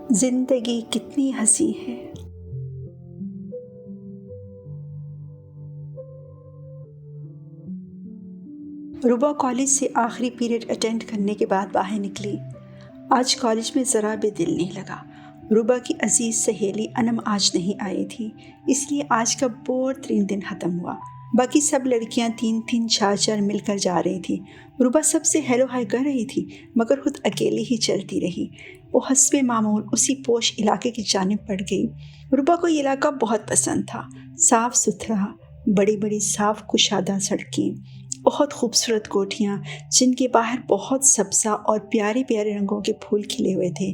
زندگی کتنی ہنسی ہے۔ روبا کالج سے آخری پیریڈ اٹینڈ کرنے کے بعد باہر نکلی۔ آج کالج میں ذرا بھی دل نہیں لگا۔ روبا کی عزیز سہیلی انم آج نہیں آئی تھی، اس لیے آج کا بور ترین دن ختم ہوا۔ باقی سب لڑکیاں 3-3 4-4 مل کر جا رہی تھیں۔ روبا سب سے ہیلو ہائی کر رہی تھی مگر خود اکیلی ہی چلتی رہی۔ وہ حسب معمول اسی پوش علاقے کی جانب بڑھ گئی۔ روبا کو یہ علاقہ بہت پسند تھا۔ صاف ستھرا، بڑی بڑی صاف کشادہ سڑکیں، بہت خوبصورت کوٹھیاں جن کے باہر بہت سبزہ اور پیارے پیارے رنگوں کے پھول کھلے ہوئے تھے۔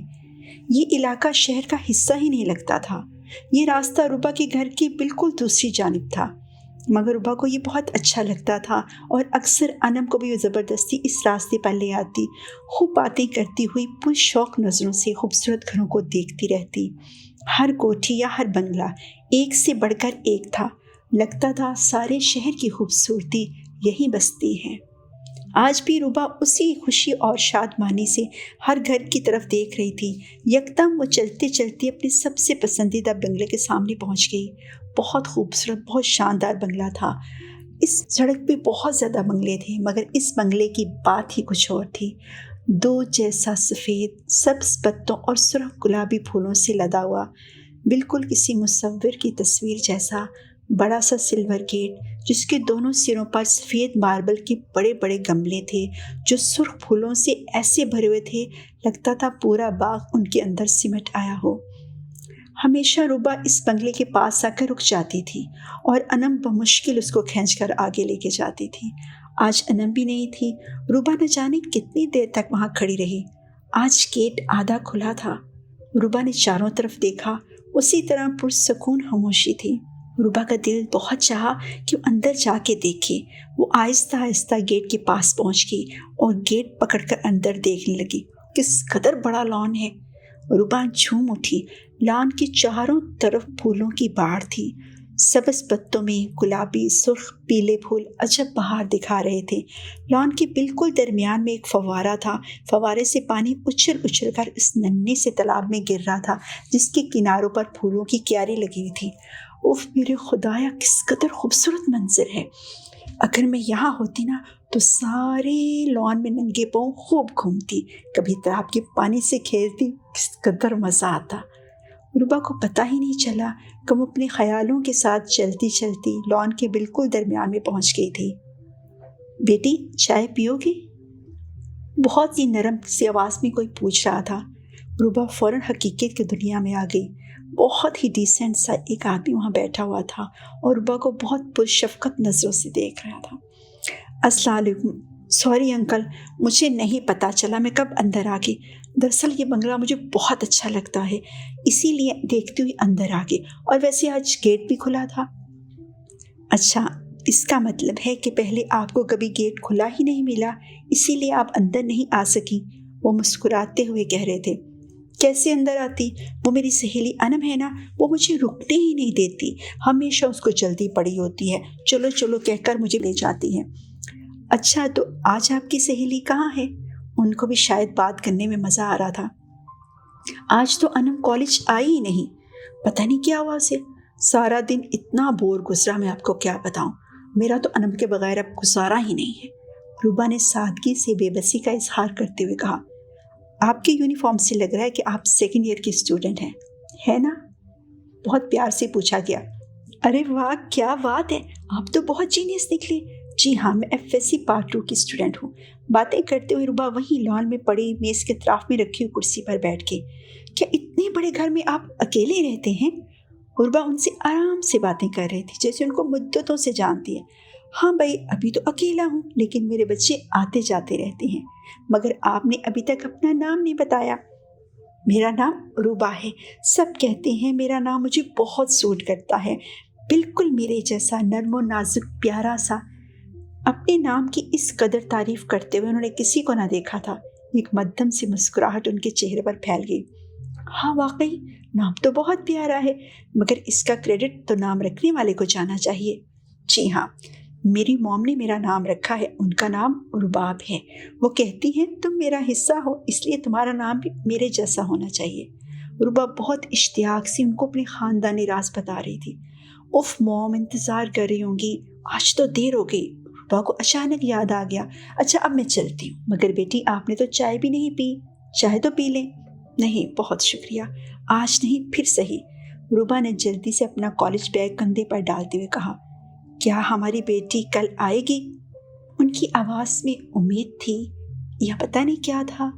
یہ علاقہ شہر کا حصہ ہی نہیں لگتا تھا۔ یہ راستہ روبا کے گھر کی بالکل دوسری جانب تھا، مگر روبا کو یہ بہت اچھا لگتا تھا اور اکثر انم کو بھی وہ زبردستی اس راستے پر لے آتی۔ خوب باتیں کرتی ہوئی پرشوق نظروں سے خوبصورت گھروں کو دیکھتی رہتی۔ ہر کوٹھی یا ہر بنگلہ ایک سے بڑھ کر ایک تھا۔ لگتا تھا سارے شہر کی خوبصورتی یہی بستی ہے۔ آج بھی روبا اسی خوشی اور شادمانی سے ہر گھر کی طرف دیکھ رہی تھی۔ یکدم وہ چلتے چلتے اپنے سب سے پسندیدہ بنگلے کے سامنے پہنچ گئی۔ بہت خوبصورت، بہت شاندار بنگلہ تھا۔ اس سڑک پہ بہت زیادہ بنگلے تھے مگر اس بنگلے کی بات ہی کچھ اور تھی۔ دودھ جیسا سفید، سبز پتوں اور سرخ گلابی پھولوں سے لدا ہوا، بالکل کسی مصور کی تصویر جیسا بڑا سا سلور گیٹ، جس کے دونوں سروں پر سفید ماربل کے بڑے بڑے گملے تھے جو سرخ پھولوں سے ایسے بھرے ہوئے تھے لگتا تھا پورا باغ ان کے اندر سمٹ آیا ہو۔ ہمیشہ روبا اس بنگلے کے پاس آ کر رک جاتی تھی اور انم بمشکل اس کو کھینچ کر آگے لے کے جاتی تھی۔ آج انم بھی نہیں تھی۔ روبا نہ جانے کتنی دیر تک وہاں کھڑی رہی۔ آج گیٹ آدھا کھلا تھا۔ روبا نے چاروں طرف دیکھا، اسی طرح پرسکون خاموشی تھی۔ روبا کا دل بہت چاہا کہ وہ اندر جا کے دیکھے۔ وہ آہستہ آہستہ گیٹ کے پاس پہنچ گئی اور گیٹ پکڑ کر اندر دیکھنے لگی۔ کس قدر بڑا لان ہے! روبا جھوم اٹھی۔ لان کے چاروں طرف پھولوں کی باڑ تھی۔ سبز پتوں میں گلابی، سرخ، پیلے پھول عجب بہار دکھا رہے تھے۔ لان کے بالکل درمیان میں ایک فوارہ تھا۔ فوارے سے پانی اچھل اچھل کر اس ننھے سے تالاب میں گر رہا تھا جس کے کناروں پر پھولوں کی کیاری لگی ہوئی تھی۔ اوف میرے خدایا، کس قدر خوبصورت منظر ہے! اگر میں یہاں ہوتی نا تو سارے لان میں ننگے پاؤں خوب گھومتی، کبھی تالاب کے پانی سے کھیلتی، کس قدر مزہ آتا۔ روبا کو پتہ ہی نہیں چلا کہ وہ اپنے خیالوں کے ساتھ چلتی چلتی لان کے بالکل درمیان میں پہنچ گئی تھی۔ بیٹی چائے پیو گی؟ بہت ہی نرم سی آواز میں کوئی پوچھ رہا تھا۔ روبا فوراً حقیقت کی دنیا میں آ گئی۔ بہت ہی ڈیسنٹ سا ایک آدمی وہاں بیٹھا ہوا تھا اور روبا کو بہت پرشفقت نظروں سے دیکھ رہا تھا۔ السلام علیکم، سوری انکل، مجھے نہیں پتہ چلا میں کب اندر آ گئی۔ دراصل یہ بنگلہ مجھے بہت اچھا لگتا ہے، اسی لیے دیکھتے ہوئے اندر آ گئی، اور ویسے آج گیٹ بھی کھلا تھا۔ اچھا، اس کا مطلب ہے کہ پہلے آپ کو کبھی گیٹ کھلا ہی نہیں ملا، اسی لیے آپ اندر نہیں آ سکیں، وہ مسکراتے ہوئے کہہ رہے تھے۔ کیسے اندر آتی؟ وہ میری سہیلی انم ہے نا، وہ مجھے رکنے ہی نہیں دیتی، ہمیشہ اس کو جلدی پڑی ہوتی ہے، چلو چلو کہہ کر مجھے لے جاتی ہے۔ اچھا، تو آج آپ کی سہیلی کہاں ہے؟ ان کو بھی شاید بات کرنے میں مزہ آ رہا تھا۔ آج تو انم کالج آئی ہی نہیں، پتہ نہیں کیا ہوا اسے۔ سارا دن اتنا بور گزرا، میں آپ کو کیا بتاؤں، میرا تو انم کے بغیر اب گزارا ہی نہیں ہے، روبا نے سادگی سے بے بسی کا اظہار کرتے ہوئے کہا۔ آپ کے یونیفارم سے لگ رہا ہے کہ آپ سیکنڈ ایئر کی اسٹوڈنٹ ہیں، ہے نا؟ بہت پیار سے پوچھا گیا۔ ارے واہ، کیا بات ہے، آپ تو بہت جینیس نکلی۔ جی ہاں، میں FSC پارٹ 2 کی اسٹوڈنٹ ہوں۔ باتیں کرتے ہوئے روبا وہیں لان میں پڑی میز کے اطراف میں رکھی ہوئی کرسی پر بیٹھ گئی۔ کیا اتنے بڑے گھر میں آپ اکیلے رہتے ہیں؟ روبا ان سے آرام سے باتیں کر رہی تھی جیسے ان کو مدتوں سے جانتی ہے۔ ہاں بھائی، ابھی تو اکیلا ہوں، لیکن میرے بچے آتے جاتے رہتے ہیں، مگر آپ نے ابھی تک اپنا نام نہیں بتایا۔ میرا نام روبا ہے، سب کہتے ہیں میرا نام مجھے بہت سوٹ کرتا ہے، بالکل میرے جیسا نرم و نازک پیارا سا۔ اپنے نام کی اس قدر تعریف کرتے ہوئے انہوں نے کسی کو نہ دیکھا تھا۔ ایک مدھم سی مسکراہٹ ان کے چہرے پر پھیل گئی۔ ہاں واقعی، نام تو بہت پیارا ہے، مگر اس کا کریڈٹ تو نام رکھنے والے کو جانا چاہیے۔ جی ہاں، میری موم نے میرا نام رکھا ہے، ان کا نام رباب ہے۔ وہ کہتی ہیں تم میرا حصہ ہو، اس لیے تمہارا نام بھی میرے جیسا ہونا چاہیے۔ روبا بہت اشتیاق سے ان کو اپنے خاندانی راز بتا رہی تھی۔ اف موم، انتظار کر رہی ہوں گی، آج تو دیر ہو گئی۔ روبا کو اچانک یاد آ گیا، اچھا اب میں چلتی ہوں، مگر بیٹی آپ نے تو چائے بھی نہیں پی، چائے تو پی لیں۔ نہیں بہت شکریہ، آج نہیں پھر صحیح۔ روبا نے جلدی سے اپنا کالج بیگ کندھے پر ڈالتے ہوئے کہا، کیا ہماری بیٹی کل آئے گی؟ ان کی آواز میں امید تھی یا پتہ نہیں کیا تھا۔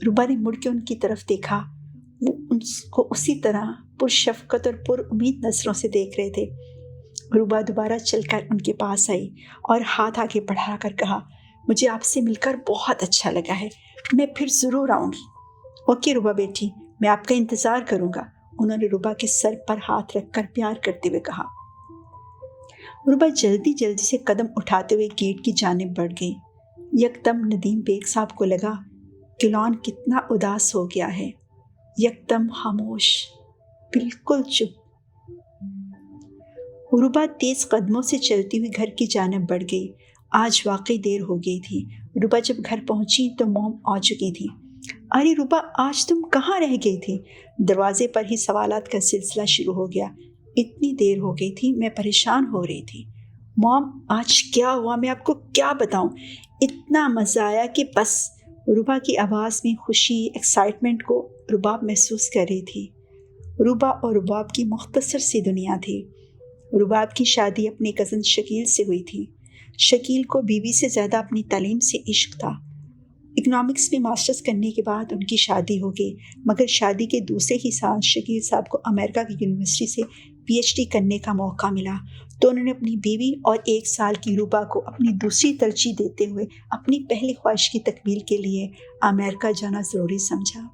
روبا نے مڑ کے ان کی طرف دیکھا، وہ ان کو اسی طرح پرشفقت اور پر امید نظروں سے دیکھ رہے تھے۔ روبا دوبارہ چل کر ان کے پاس آئی اور ہاتھ آگے بڑھا کر کہا، مجھے آپ سے مل کر بہت اچھا لگا ہے، میں پھر ضرور آؤں گی۔ اوکے روبا بیٹی، میں آپ کا انتظار کروں گا، انہوں نے روبا کے سر پر ہاتھ رکھ کر پیار کرتے ہوئے کہا۔ روبا جلدی جلدی سے قدم اٹھاتے ہوئے گیٹ کی جانب بڑھ گئی۔ یکدم ندیم بیگ صاحب کو لگا کہ لان کتنا اداس ہو گیا ہے، یکدم خاموش، بالکل چپ۔ روبا تیز قدموں سے چلتی ہوئی گھر کی جانب بڑھ گئی۔ آج واقعی دیر ہو گئی تھی۔ روبا جب گھر پہنچی تو موم آ چکی تھی۔ ارے روبا، آج تم کہاں رہ گئی تھی؟ دروازے پر ہی سوالات کا سلسلہ شروع ہو گیا۔ اتنی دیر ہو گئی تھی، میں پریشان ہو رہی تھی۔ موم، آج کیا ہوا میں آپ کو کیا بتاؤں، اتنا مزہ آیا کہ بس۔ روبا کی آواز میں خوشی، ایکسائٹمنٹ کو رباب محسوس کر رہی تھی۔ روبا اور رباب کی مختصر سی دنیا تھی۔ رباب کی شادی اپنے کزن شکیل سے ہوئی تھی۔ شکیل کو بیوی سے زیادہ اپنی تعلیم سے عشق تھا۔ اکنامکس میں ماسٹرز کرنے کے بعد ان کی شادی ہو گئی، مگر شادی کے دوسرے ہی سال شکیل صاحب کو امریکہ کی یونیورسٹی سے پی ایچ ڈی کرنے کا موقع ملا، تو انہوں نے اپنی بیوی اور 1 سال کی روبا کو اپنی دوسری ترجیح دیتے ہوئے اپنی پہلی خواہش کی تکمیل کے لیے امریکہ جانا ضروری سمجھا۔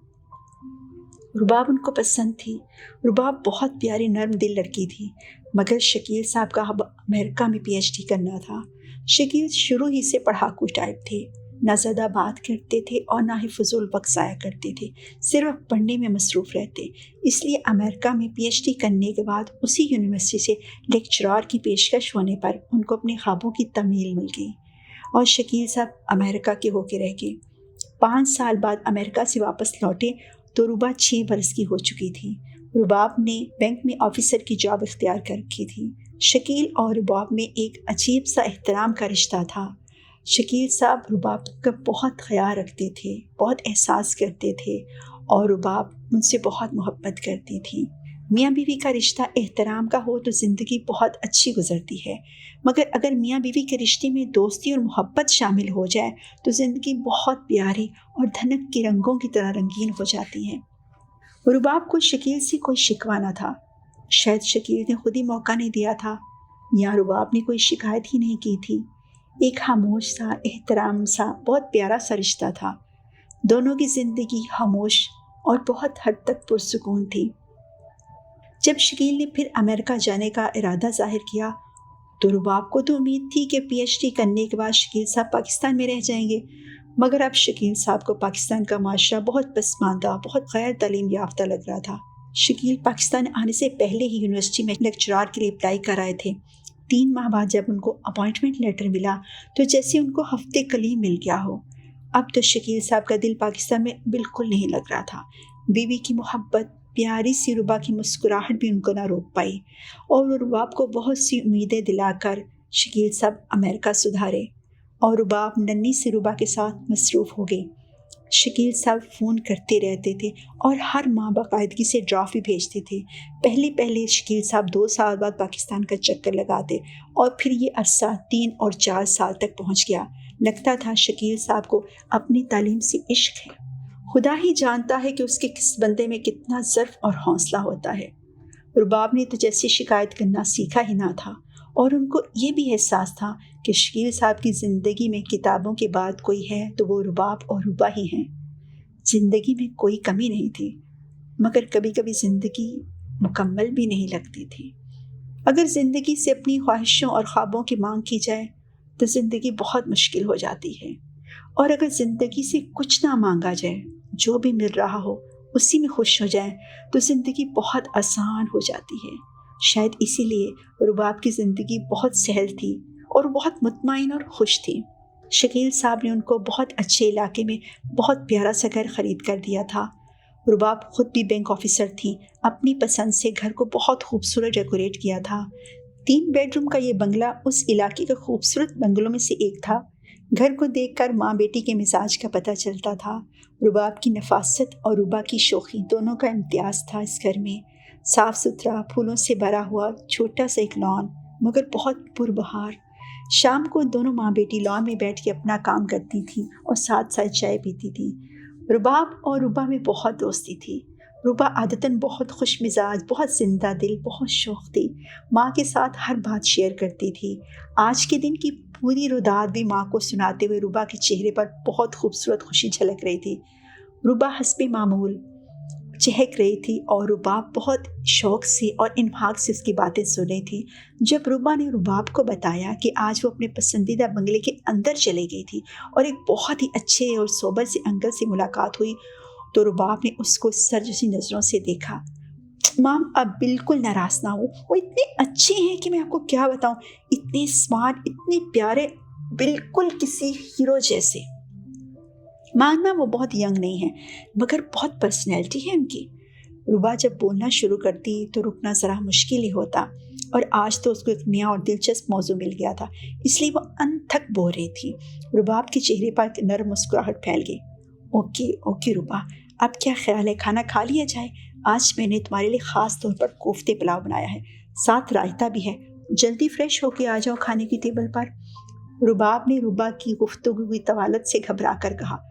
رباب ان کو پسند تھی۔ رباب بہت پیاری نرم دل لڑکی تھی، مگر شکیل صاحب کا اب امریکہ میں پی ایچ ڈی کرنا تھا۔ شکیل شروع ہی سے پڑھاکو ٹائپ تھے، نہ زیادہ بات کرتے تھے اور نہ ہی فضول وقت ضائع کرتے تھے، صرف پڑھنے میں مصروف رہتے۔ اس لیے امریکہ میں پی ایچ ڈی کرنے کے بعد اسی یونیورسٹی سے لیکچرار کی پیشکش ہونے پر ان کو اپنے خوابوں کی تکمیل مل گئی اور شکیل صاحب امریکہ کے ہو کے رہ گئے۔ 5 سال بعد امریکہ سے واپس لوٹے تو روبا 6 برس کی ہو چکی تھی۔ رباب نے بینک میں آفیسر کی جاب اختیار کر رکھی تھی۔ شکیل اور رباب میں ایک عجیب سا احترام کا رشتہ تھا۔ شکیل صاحب رباب کا بہت خیال رکھتے تھے، بہت احساس کرتے تھے، اور رباب ان سے بہت محبت کرتی تھی۔ میاں بیوی کا رشتہ احترام کا ہو تو زندگی بہت اچھی گزرتی ہے، مگر اگر میاں بیوی کے رشتے میں دوستی اور محبت شامل ہو جائے تو زندگی بہت پیاری اور دھنک کے رنگوں کی طرح رنگین ہو جاتی ہے۔ رباب کو شکیل سے کوئی شکوہ نہ تھا، شاید شکیل نے خود ہی موقع نہیں دیا تھا، یا رباب نے کوئی شکایت ہی نہیں کی تھی۔ ایک خاموش سا، احترام سا، بہت پیارا سا رشتہ تھا۔ دونوں کی زندگی خاموش اور بہت حد تک پرسکون تھی۔ جب شکیل نے پھر امریکہ جانے کا ارادہ ظاہر کیا تو رباب کو تو امید تھی کہ پی ایچ ڈی کرنے کے بعد شکیل صاحب پاکستان میں رہ جائیں گے، مگر اب شکیل صاحب کو پاکستان کا معاشرہ بہت پسماندہ، بہت غیر تعلیم یافتہ لگ رہا تھا۔ شکیل پاکستان آنے سے پہلے ہی یونیورسٹی میں لیکچرار کے لیے اپلائی کر آئے تھے۔ 3 ماہ بعد جب ان کو اپائنٹمنٹ لیٹر ملا تو جیسے ان کو ہفتے کلیم مل گیا ہو۔ اب تو شکیل صاحب کا دل پاکستان میں بالکل نہیں لگ رہا تھا۔ بیوی کی محبت، پیاری سی ربا کی مسکراہٹ بھی ان کو نہ روک پائی، اور وہ رباب کو بہت سی امیدیں دلا کر شکیل صاحب امریکہ سدھارے، اور رباب ننھی سی ربا کے ساتھ مصروف ہو گئی۔ شکیل صاحب فون کرتے رہتے تھے اور ہر ماہ باقاعدگی سے ڈرافٹ بھی بھیجتے تھے۔ پہلے شکیل صاحب 2 سال بعد پاکستان کا چکر لگاتے اور پھر یہ عرصہ 3 اور 4 سال تک پہنچ گیا۔ لگتا تھا شکیل صاحب کو اپنی تعلیم سے عشق ہے۔ خدا ہی جانتا ہے کہ اس کے کس بندے میں کتنا ظرف اور حوصلہ ہوتا ہے۔ رباب نے تو جیسے شکایت کرنا سیکھا ہی نہ تھا، اور ان کو یہ بھی احساس تھا کہ شکیل صاحب کی زندگی میں کتابوں کے بعد کوئی ہے تو وہ رباب اور ربا ہی ہیں۔ زندگی میں کوئی کمی نہیں تھی، مگر کبھی کبھی زندگی مکمل بھی نہیں لگتی تھی۔ اگر زندگی سے اپنی خواہشوں اور خوابوں کی مانگ کی جائے تو زندگی بہت مشکل ہو جاتی ہے، اور اگر زندگی سے کچھ نہ مانگا جائے، جو بھی مل رہا ہو اسی میں خوش ہو جائیں تو زندگی بہت آسان ہو جاتی ہے۔ شاید اسی لیے رباب کی زندگی بہت سہل تھی اور بہت مطمئن اور خوش تھی۔ شکیل صاحب نے ان کو بہت اچھے علاقے میں بہت پیارا سا گھر خرید کر دیا تھا۔ रुबाब खुद भी बैंक ऑफिसर थी। अपनी पसंद से घर को बहुत खूबसूरत डेकोरेट किया था। 3 बेडरूम का ये बंगला उस इलाके के खूबसूरत बंगलों में से एक था। घर को देखकर माँ बेटी के मिजाज का पता चलता था। रुबाब की नफासत और रुबा की शोखी दोनों का इम्तियाज़ था इस घर में। साफ़ सुथरा, फूलों से भरा हुआ छोटा सा एक लॉन, मगर बहुत पुरबहार। शाम को दोनों माँ बेटी लॉन में बैठ के अपना काम करती थी और साथ साथ चाय पीती थी। रुबाब और रुबा में बहुत दोस्ती थी। रुबा आदतन बहुत खुश मिजाज, बहुत जिंदा दिल, बहुत शौक थी। माँ के साथ हर बात शेयर करती थी। आज के दिन की पूरी रुदात भी माँ को सुनाते हुए रुबा के चेहरे पर बहुत खूबसूरत खुशी झलक रही थी। रुबा हस्बे मामूल चहक रही थी और रुबाब बहुत शौक से और इन्फाक से उसकी बातें सुन रही थी। जब रुबा ने रुबाब को बताया कि आज वो अपने पसंदीदा बंगले के अंदर चली गई थी और एक बहुत ही अच्छे और सोबर से अंकल से मुलाकात हुई, तो रुबाब ने उसको सरजसी नज़रों से देखा। माम, अब बिल्कुल नाराज़ ना हो, वो इतने अच्छे हैं कि मैं आपको क्या बताऊं, इतने स्मार्ट, इतने प्यारे, बिल्कुल किसी हीरो जैसे। मानना वो बहुत यंग नहीं है, मगर बहुत पर्सनैलिटी है उनकी। रुबा जब बोलना शुरू करती तो रुकना ज़रा मुश्किल ही होता, और आज तो उसको एक नया और दिलचस्प मौजू मिल गया था, इसलिए वो अनथक बोल रही थी। रुबाब के चेहरे पर एक नरम मुस्कुराहट फैल गई। ओके ओके रुबा, अब क्या ख्याल है, खाना खा लिया जाए? आज मैंने तुम्हारे लिए ख़ास तौर पर कोफ्ते पुलाव बनाया है, साथ रायता भी है। जल्दी फ्रेश होके आ जाओ खाने की टेबल पर। रुबाब ने रुबा की गुफ्तगू की तवालत से घबरा कर कहा,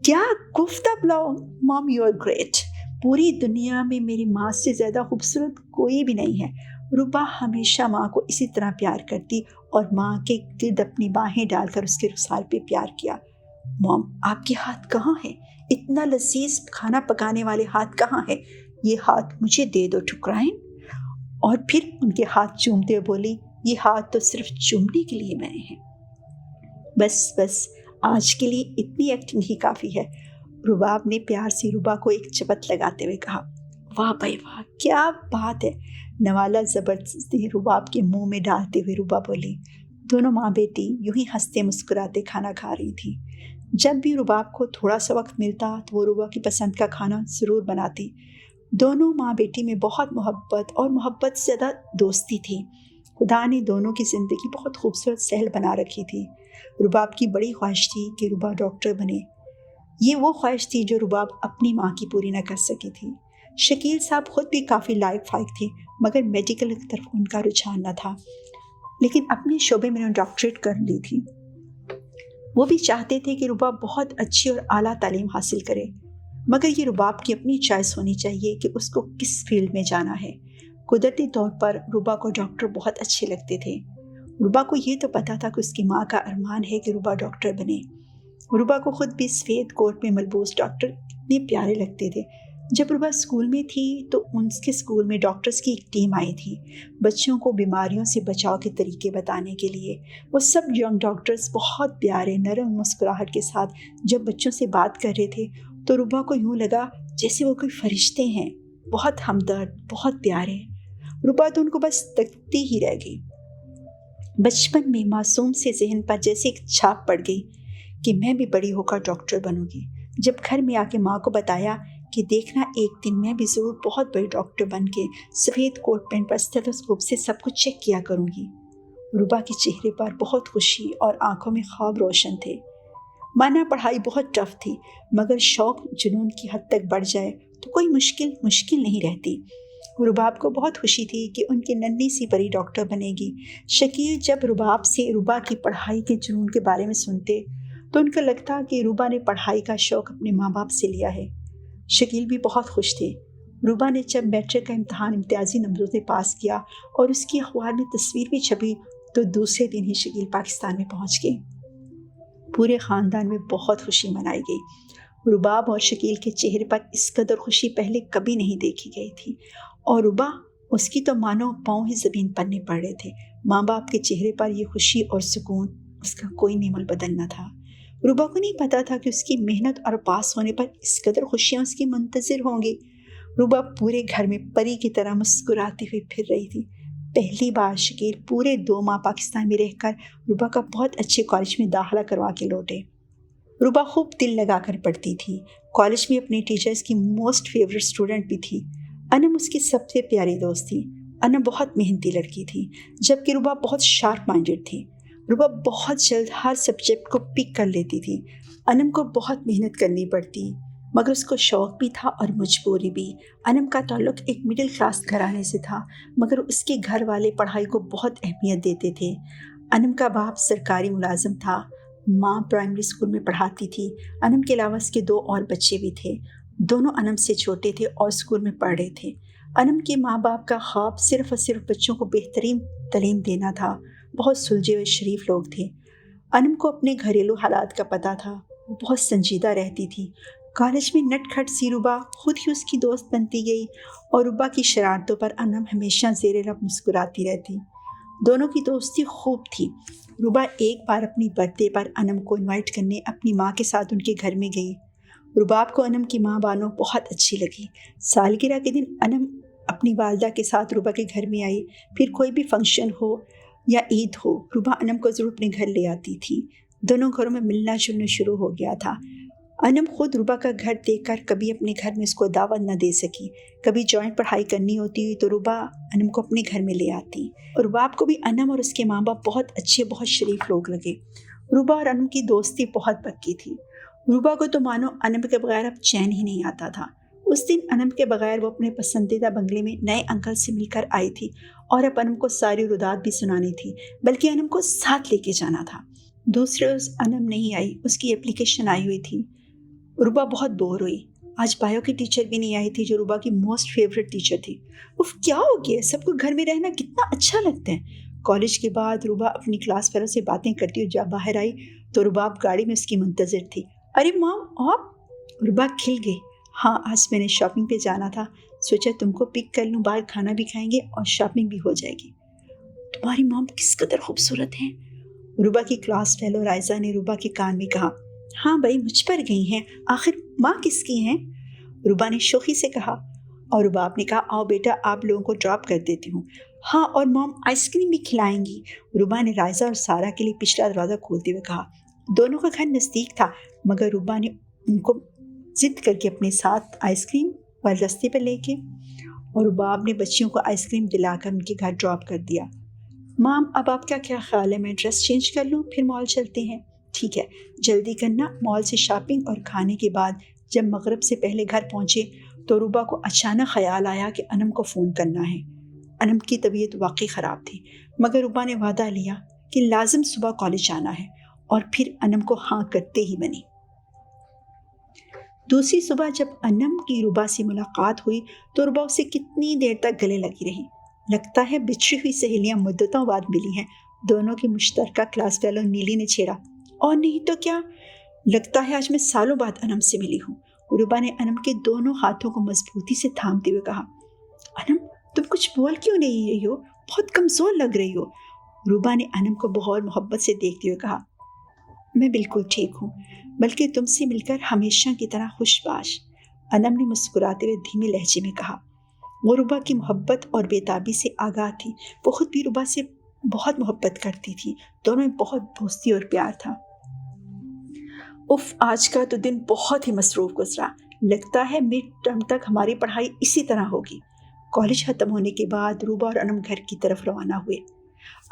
क्या कोफ्ता पुलाव? Mom, you are great. पूरी दुनिया में मेरी माँ से ज़्यादा खूबसूरत कोई भी नहीं है। रुबा हमेशा माँ को इसी तरह प्यार करती और माँ के गिर्द अपनी बाहें डालकर उसके रुखसार पे प्यार किया। मॉम, आपके हाथ कहाँ है? इतना लजीज खाना पकाने वाले हाथ कहाँ है? ये हाथ मुझे दे दो ठुकराइन। और फिर उनके हाथ चूमते हुए बोली, ये हाथ तो सिर्फ चूमने के लिए बने हैं। बस बस, आज के लिए इतनी एक्टिंग ही काफ़ी है। रुबाब ने प्यार से रुबा को एक चपत लगाते हुए कहा। वाह भाई वाह, क्या बात है। नवाला ज़बरदस्ती रुबाब के मुंह में डालते हुए रुबा बोली। दोनों माँ बेटी यूं ही हंसते मुस्कुराते खाना खा रही थी। जब भी रुबाब को थोड़ा सा वक्त मिलता तो वो रुबा की पसंद का खाना ज़रूर बनाती। दोनों माँ बेटी में बहुत मोहब्बत और मोहब्बत से ज़्यादा दोस्ती थी। खुदा ने दोनों की ज़िंदगी बहुत खूबसूरत सहल बना रखी थी। रुबाब की बड़ी ख्वाहिश थी कि रुबा डॉक्टर बने। ये वो ख्वाहिश थी जो रुबाब अपनी माँ की पूरी न कर सकी थी। शकील साहब खुद भी काफ़ी लायक फाइक थे, मगर मेडिकल की तरफ उनका रुझान न था। लेकिन अपने शोबे में उन्होंने डॉक्टरेट कर ली थी। वो भी चाहते थे कि रुबाब बहुत अच्छी और आला तालीम हासिल करे, मगर ये रुबाब की अपनी चॉइस होनी चाहिए कि उसको किस फील्ड में जाना है। कुदरती तौर पर रुबा को डॉक्टर बहुत अच्छे लगते थे। रुबा को ये तो पता था कि उसकी माँ का अरमान है कि रुबा डॉक्टर बने। रुबा को खुद भी सफ़ेद कोट में मलबूस डॉक्टर इतने प्यारे लगते थे। जब रुबा स्कूल में थी तो उनके स्कूल में डॉक्टर्स की एक टीम आई थी, बच्चों को बीमारियों से बचाव के तरीके बताने के लिए। वो सब यंग डॉक्टर्स बहुत प्यारे, नरम मुस्कुराहट के साथ जब बच्चों से बात कर रहे थे तो रुबा को यूँ लगा जैसे वो कोई फरिश्ते हैं, बहुत हमदर्द, बहुत प्यारे। रुबा तो उनको बस तकती ही रह गई। बचपन में मासूम से जहन पर जैसे एक छाप पड़ गई कि मैं भी बड़ी होकर डॉक्टर बनूंगी। जब घर में आके माँ को बताया कि देखना, एक दिन मैं भी ज़रूर बहुत बड़ी डॉक्टर बन के सफ़ेद कोट पहन पर स्टेथोस्कोप से सब कुछ चेक किया करूँगी। रुबा के चेहरे पर बहुत खुशी और आंखों में ख्वाब रोशन थे। माना पढ़ाई बहुत टफ थी, मगर शौक़ जुनून की हद तक बढ़ जाए तो कोई मुश्किल नहीं रहती। रुबाब को बहुत खुशी थी कि उनकी नन्ही सी परी डॉक्टर बनेगी। शकील जब रुबाब से रुबा की पढ़ाई के जुनून के बारे में सुनते तो उनका लगता कि रुबा ने पढ़ाई का शौक़ अपने माँ बाप से लिया है। शकील भी बहुत खुश थे। रुबा ने जब मैट्रिक का इम्तहान इम्तियाजी नंबरों से पास किया और उसकी अखबार में तस्वीर भी छपी तो दूसरे दिन ही शकील पाकिस्तान में पहुँच गए। पूरे ख़ानदान में बहुत खुशी मनाई गई। रुबाब और शकील के चेहरे पर इस कदर खुशी पहले कभी नहीं देखी गई थी, और रुबा, उसकी तो मानो पाँव ही ज़मीन पर नहीं पड़ रहे थे। माँ बाप के चेहरे पर यह खुशी और सुकून, उसका कोई नेमल बदल न था। रुबा को नहीं पता था कि उसकी मेहनत और पास होने पर इस कदर खुशियाँ उसकी मुंतज़िर होंगी। रुबा पूरे घर में परी की तरह मुस्कुराती हुई फिर रही थी। पहली बार शकील पूरे 2 माह पाकिस्तान में रहकर रुबा का बहुत अच्छे कॉलेज में दाखिला करवा के लौटे। रुबा खूब दिल लगा कर पढ़ती थी। कॉलेज में अपने टीचर्स की मोस्ट फेवरेट स्टूडेंट भी थी। अनम उसकी सबसे प्यारी दोस्त थी। अनम बहुत मेहनती लड़की थी, जबकि रुबा बहुत शार्प माइंडेड थी। रुबा बहुत जल्द हर सब्जेक्ट को पिक कर लेती थी। अनम को बहुत मेहनत करनी पड़ती, मगर उसको शौक़ भी था और मजबूरी भी। अनम का ताल्लुक़ एक मिडिल क्लास घराने से था, मगर उसके घर वाले पढ़ाई को बहुत अहमियत देते थे। अनम का बाप सरकारी मुलाजिम था, माँ प्राइमरी स्कूल में पढ़ाती थी। अनम के अलावा उसके 2 और बच्चे भी थे। दोनों अनम से छोटे थे और स्कूल में पढ़ रहे थे। अनम के माँ बाप का ख्वाब सिर्फ़ और सिर्फ बच्चों को बेहतरीन तालीम देना था। बहुत सुलझे हुए शरीफ लोग थे। अनम को अपने घरेलू हालात का पता था। वो बहुत संजीदा रहती थी। कॉलेज में नटखट सी रुबा खुद ही उसकी दोस्त बनती गई और रुबा की शरारतों पर अनम हमेशा ज़ेरे लब मुस्कुराती रहती। दोनों की दोस्ती खूब थी। रुबा एक बार अपनी बर्थडे पर अनम को इनवाइट करने अपनी माँ के साथ उनके घर में गई। रुबाब को अनम की माँ बानो बहुत अच्छी लगी। सालगिरह के दिन अनम अपनी वालदा के साथ रुबा के घर में आई। फिर कोई भी फंक्शन हो या ईद हो, रुबा अनम को ज़रूर अपने घर ले आती थी। दोनों घरों में मिलना जुलना शुरू हो गया था। अनम खुद रुबा का घर देखकर कभी अपने घर में उसको दावत न दे सकी। कभी जॉइंट पढ़ाई करनी होती हुई तो रुबा अनम को अपने घर में ले आती। और रुबाब को भी अनम और उसके माँ बाप बहुत अच्छे, बहुत शरीफ लोग लगे। रुबा और अनम की दोस्ती बहुत पक्की थी। रुबा को तो मानो अनम के बगैर अब चैन ही नहीं आता था। उस दिन अनम के बगैर वो अपने पसंदीदा बंगले में नए अंकल से मिलकर आई थी और अब अनम को सारी रुदात भी सुनानी थी, बल्कि अनम को साथ लेके जाना था। दूसरे रोज़ अनम नहीं आई, उसकी एप्लीकेशन आई हुई थी। रुबा बहुत बोर हुई। आज बायो की टीचर भी नहीं आई थी, जो रुबा की मोस्ट फेवरेट टीचर थी। उफ, क्या हो गया? सबको घर में रहना कितना अच्छा लगता है। कॉलेज के बाद रुबा अपनी क्लास फेलो से बातें करती हुई जब बाहर आई तो रुबाब गाड़ी में उसकी मुंतज़िर थी। अरे माम, आप? रुबा खिल गई। हाँ, आज मैंने शॉपिंग पे जाना था, सोचा तुमको पिक कर लूँ, बाहर खाना भी खाएंगे और शॉपिंग भी हो जाएगी। तुम्हारी माम किस कदर खूबसूरत हैं। रुबा की क्लास फेलो राइजा ने रुबा के कान में कहा। हाँ भाई, मुझ पर गई हैं, आखिर माँ किसकी हैं? रुबा ने शोखी से कहा। और रुबाब ने कहा, आओ बेटा, आप लोगों को ड्रॉप कर देती हूँ। हाँ, और मॉम आइसक्रीम भी खिलाएंगी। रुबा ने राइजा और सारा के लिए पिछला दरवाज़ा खोलते हुए कहा। दोनों का घर नज़दीक था, मगर रुबा ने उनको जिद करके अपने साथ आइसक्रीम वाले रास्ते पर लेके और रुबाब ने बच्चियों को आइसक्रीम दिलाकर उनके घर ड्रॉप कर दिया। माम, अब आपका क्या ख्याल है, मैं ड्रेस चेंज कर लूँ, फिर मॉल चलते हैं? ठीक है, जल्दी करना। मॉल से शॉपिंग और खाने के बाद जब मगरिब से पहले घर पहुँचे तो रुबा को अचानक ख्याल आया कि अनम को फ़ोन करना है। अनम की तबीयत वाकई ख़राब थी, मगर रुबा ने वादा लिया कि लाजिम सुबह कॉलेज जाना है और फिर अनम को हाँ करते ही बनी। दूसरी सुबह जब अनम की रुबा से मुलाकात हुई तो रुबा उसे कितनी देर तक गले लगी रही। लगता है बिछड़ी हुई सहेलियाँ मुद्दतों बाद मिली हैं। दोनों की मुश्तरका क्लास फेलो नीली ने छेड़ा। और नहीं तो क्या, लगता है आज मैं सालों बाद अनम से मिली हूँ। रुबा ने अनम के दोनों हाथों को मजबूती से थामते हुए कहा। अनम, तुम कुछ बोल क्यों नहीं रही हो? बहुत कमज़ोर लग रही हो। रुबा ने अनम को बहुत मोहब्बत से देखते हुए कहा। मैं बिल्कुल ठीक हूँ, बल्कि तुमसे मिलकर हमेशा की तरह खुशबाश। अनम ने मुस्कुराते हुए धीमे लहजे में कहा। वो रुबा की मोहब्बत और बेताबी से आगाह थी। वो खुद भी रुबा से बहुत मोहब्बत करती थी। दोनों में बहुत दोस्ती और प्यार था। उफ, आज का तो दिन बहुत ही मसरूफ़ गुजरा। लगता है मिड टर्म तक हमारी पढ़ाई इसी तरह होगी। कॉलेज ख़त्म होने के बाद रुबा और अनम घर की तरफ रवाना हुए।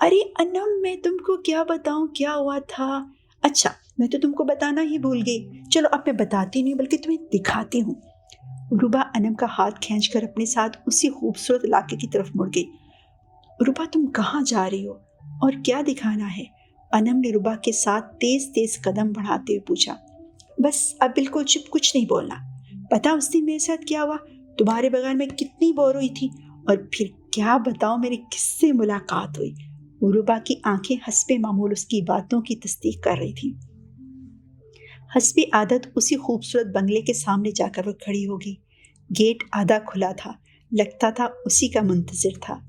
अरे अनम, मैं तुमको क्या बताऊं क्या हुआ था? अच्छा, मैं तो तुमको बताना ही भूल गई। चलो अब मैं बताती नहीं बल्कि तुम्हें दिखाती हूँ। रुबा अनम का हाथ खींचकर अपने साथ उसी खूबसूरत इलाके की तरफ मुड़ गई। रुबा, तुम कहाँ जा रही हो और क्या दिखाना है? अनम ने रुबा के साथ तेज तेज कदम बढ़ाते हुए पूछा। बस अब बिल्कुल चुप, कुछ नहीं बोलना। पता उस दिन मेरे साथ क्या हुआ? तुम्हारे बगैर मैं कितनी बोर हुई थी। और फिर क्या बताऊं, मेरी किससे मुलाकात हुई। रुबा की आंखें हस्बे मामूल उसकी बातों की तस्दीक कर रही थी। हस्बे आदत उसी खूबसूरत बंगले के सामने जाकर वह खड़ी होगी। गेट आधा खुला था, लगता था उसी का मुंतजिर था।